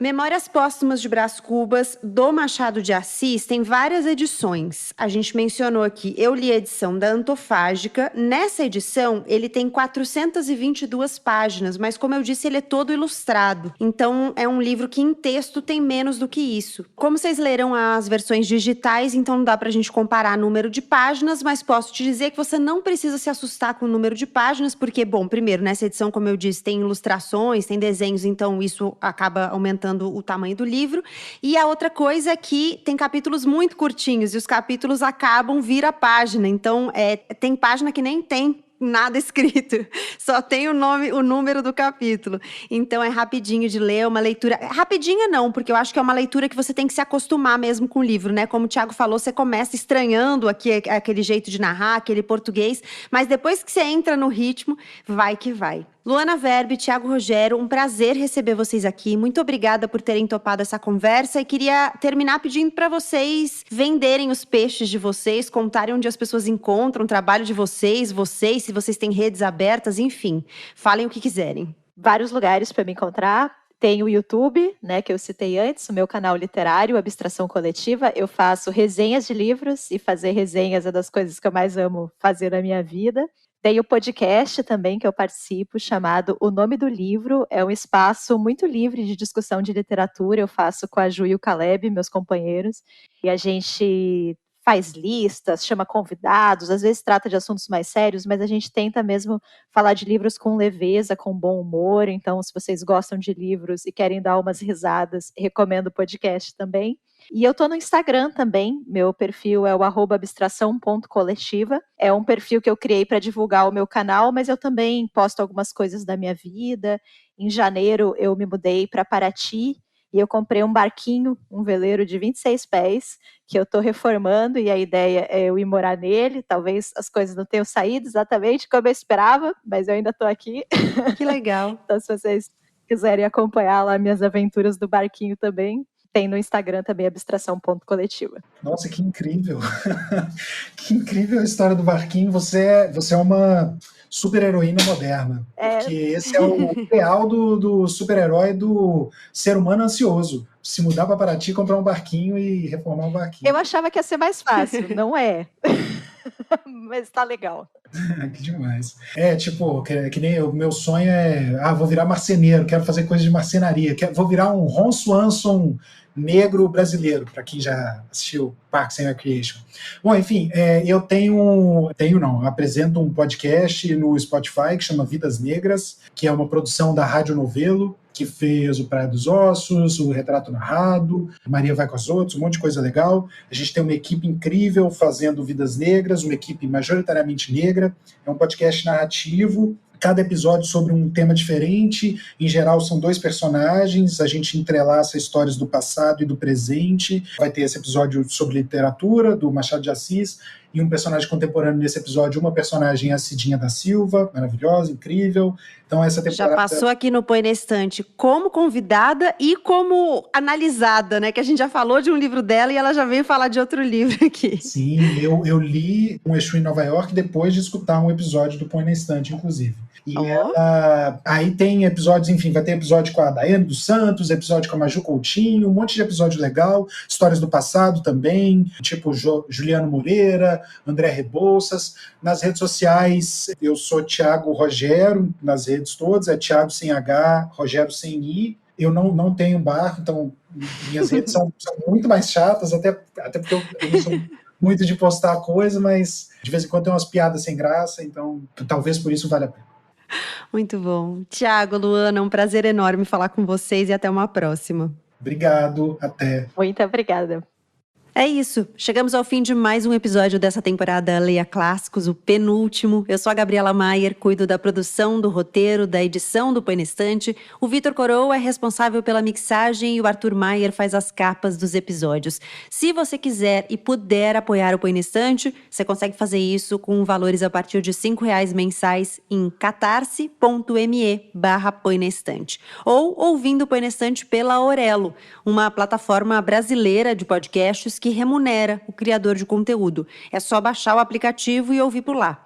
Memórias Póstumas de Brás Cubas, do Machado de Assis, tem várias edições. A gente mencionou aqui, eu li a edição da Antofágica. Nessa edição, ele tem 422 páginas, mas como eu disse, ele é todo ilustrado. Então, é um livro que em texto tem menos do que isso. Como vocês leram as versões digitais, então não dá pra gente comparar número de páginas, mas posso te dizer que você não precisa se assustar com o número de páginas, porque, bom, primeiro, nessa edição, como eu disse, tem ilustrações, tem desenhos, então isso acaba aumentando o tamanho do livro. E a outra coisa é que tem capítulos muito curtinhos e os capítulos acabam vir a página. Então, tem página que nem tem nada escrito, só tem o nome, o número do capítulo. Então é rapidinho de ler, uma leitura... Rapidinha não, porque eu acho que é uma leitura que você tem que se acostumar mesmo com o livro, né? Como o Thiago falou, você começa estranhando aquele jeito de narrar, aquele português, mas depois que você entra no ritmo, vai que vai. Luana Verbe, Thiago Rogério, um prazer receber vocês aqui. Muito obrigada por terem topado essa conversa e queria terminar pedindo para vocês venderem os peixes de vocês, contarem onde as pessoas encontram o trabalho de vocês, se vocês têm redes abertas, enfim, falem o que quiserem. Vários lugares para me encontrar. Tem o YouTube, né, que eu citei antes, o meu canal literário, Abstração Coletiva. Eu faço resenhas de livros e fazer resenhas é das coisas que eu mais amo fazer na minha vida. Tem o podcast também que eu participo, chamado O Nome do Livro. É um espaço muito livre de discussão de literatura. Eu faço com a Ju e o Caleb, meus companheiros. E a gente faz listas, chama convidados, às vezes trata de assuntos mais sérios, mas a gente tenta mesmo falar de livros com leveza, com bom humor. Então, se vocês gostam de livros e querem dar umas risadas, recomendo o podcast também. E eu tô no Instagram também, meu perfil é o @abstração.coletiva. É um perfil que eu criei para divulgar o meu canal, mas eu também posto algumas coisas da minha vida. Em janeiro eu me mudei para Paraty e eu comprei um barquinho, um veleiro de 26 pés, que eu tô reformando e a ideia é eu ir morar nele. Talvez as coisas não tenham saído exatamente como eu esperava, mas eu ainda tô aqui. Que legal. Então se vocês quiserem acompanhar lá minhas aventuras do barquinho também, tem no Instagram também, abstração.coletiva. Nossa, que incrível! Que incrível a história do barquinho. Você é uma super-heroína moderna. Porque esse é o ideal do super-herói do ser humano ansioso. Se mudar para Paraty, comprar um barquinho e reformar um barquinho. Eu achava que ia ser mais fácil, não é? Mas tá legal. Que demais. Que nem o meu sonho vou virar marceneiro, quero fazer coisa de marcenaria, vou virar um Ron Swanson negro brasileiro, para quem já assistiu Parks and Recreation. Bom, enfim, eu apresento um podcast no Spotify que chama Vidas Negras, que é uma produção da Rádio Novelo, que fez o Praia dos Ossos, o Retrato Narrado, Maria Vai com as Outras, um monte de coisa legal. A gente tem uma equipe incrível fazendo Vidas Negras, uma equipe majoritariamente negra. É um podcast narrativo, cada episódio sobre um tema diferente. Em geral, são 2 personagens, a gente entrelaça histórias do passado e do presente. Vai ter esse episódio sobre literatura, do Machado de Assis, e um personagem contemporâneo nesse episódio, uma personagem é a Cidinha da Silva, maravilhosa, incrível. Então essa temporada... Já passou aqui no Põe na Estante como convidada e como analisada, né? Que a gente já falou de um livro dela e ela já veio falar de outro livro aqui. Sim, eu li Um Exu em Nova York depois de escutar um episódio do Põe na Estante, inclusive. E aí tem episódios, enfim, vai ter episódio com a Daiane dos Santos, episódio com a Maju Coutinho, um monte de episódio legal, histórias do passado também, tipo Juliano Moreira, André Rebouças. Nas redes sociais, eu sou Thiago Rogero, nas redes todas, é Thiago sem H, Rogero sem I. Eu não tenho barco, então minhas redes são muito mais chatas, até porque eu não sou muito de postar coisa, mas de vez em quando tem umas piadas sem graça, então talvez por isso valha a pena. Muito bom. Thiago, Luana, um prazer enorme falar com vocês e até uma próxima. Obrigado, até. Muito obrigada. É isso, chegamos ao fim de mais um episódio dessa temporada Leia Clássicos, o penúltimo. Eu sou a Gabriela Maier, cuido da produção, do roteiro, da edição do Põe na Estante. O Vitor Coroa é responsável pela mixagem e o Arthur Maier faz as capas dos episódios. Se você quiser e puder apoiar o Põe na Estante, você consegue fazer isso com valores a partir de R$5 mensais em catarse.me/Põe na Estante. Ou ouvindo o Põe na Estante pela Aurelo, uma plataforma brasileira de podcasts que remunera o criador de conteúdo. É só baixar o aplicativo e ouvir por lá.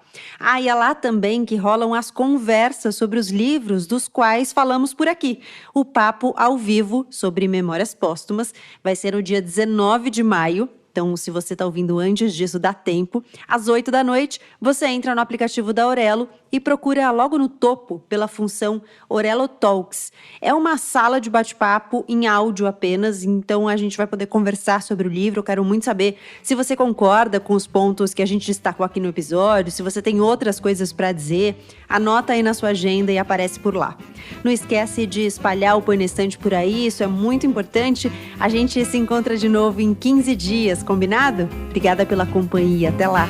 E é lá também que rolam as conversas sobre os livros dos quais falamos por aqui. O papo ao vivo sobre Memórias Póstumas vai ser no dia 19 de maio. Então, se você está ouvindo antes disso, dá tempo. Às 8 da noite, você entra no aplicativo da Aurelo e procura logo no topo pela função Aurelo Talks. É uma sala de bate-papo em áudio apenas, então a gente vai poder conversar sobre o livro. Eu quero muito saber se você concorda com os pontos que a gente destacou aqui no episódio, se você tem outras coisas para dizer, anota aí na sua agenda e aparece por lá. Não esquece de espalhar o Põe na Estante por aí, isso é muito importante. A gente se encontra de novo em 15 dias, combinado? Obrigada pela companhia, até lá!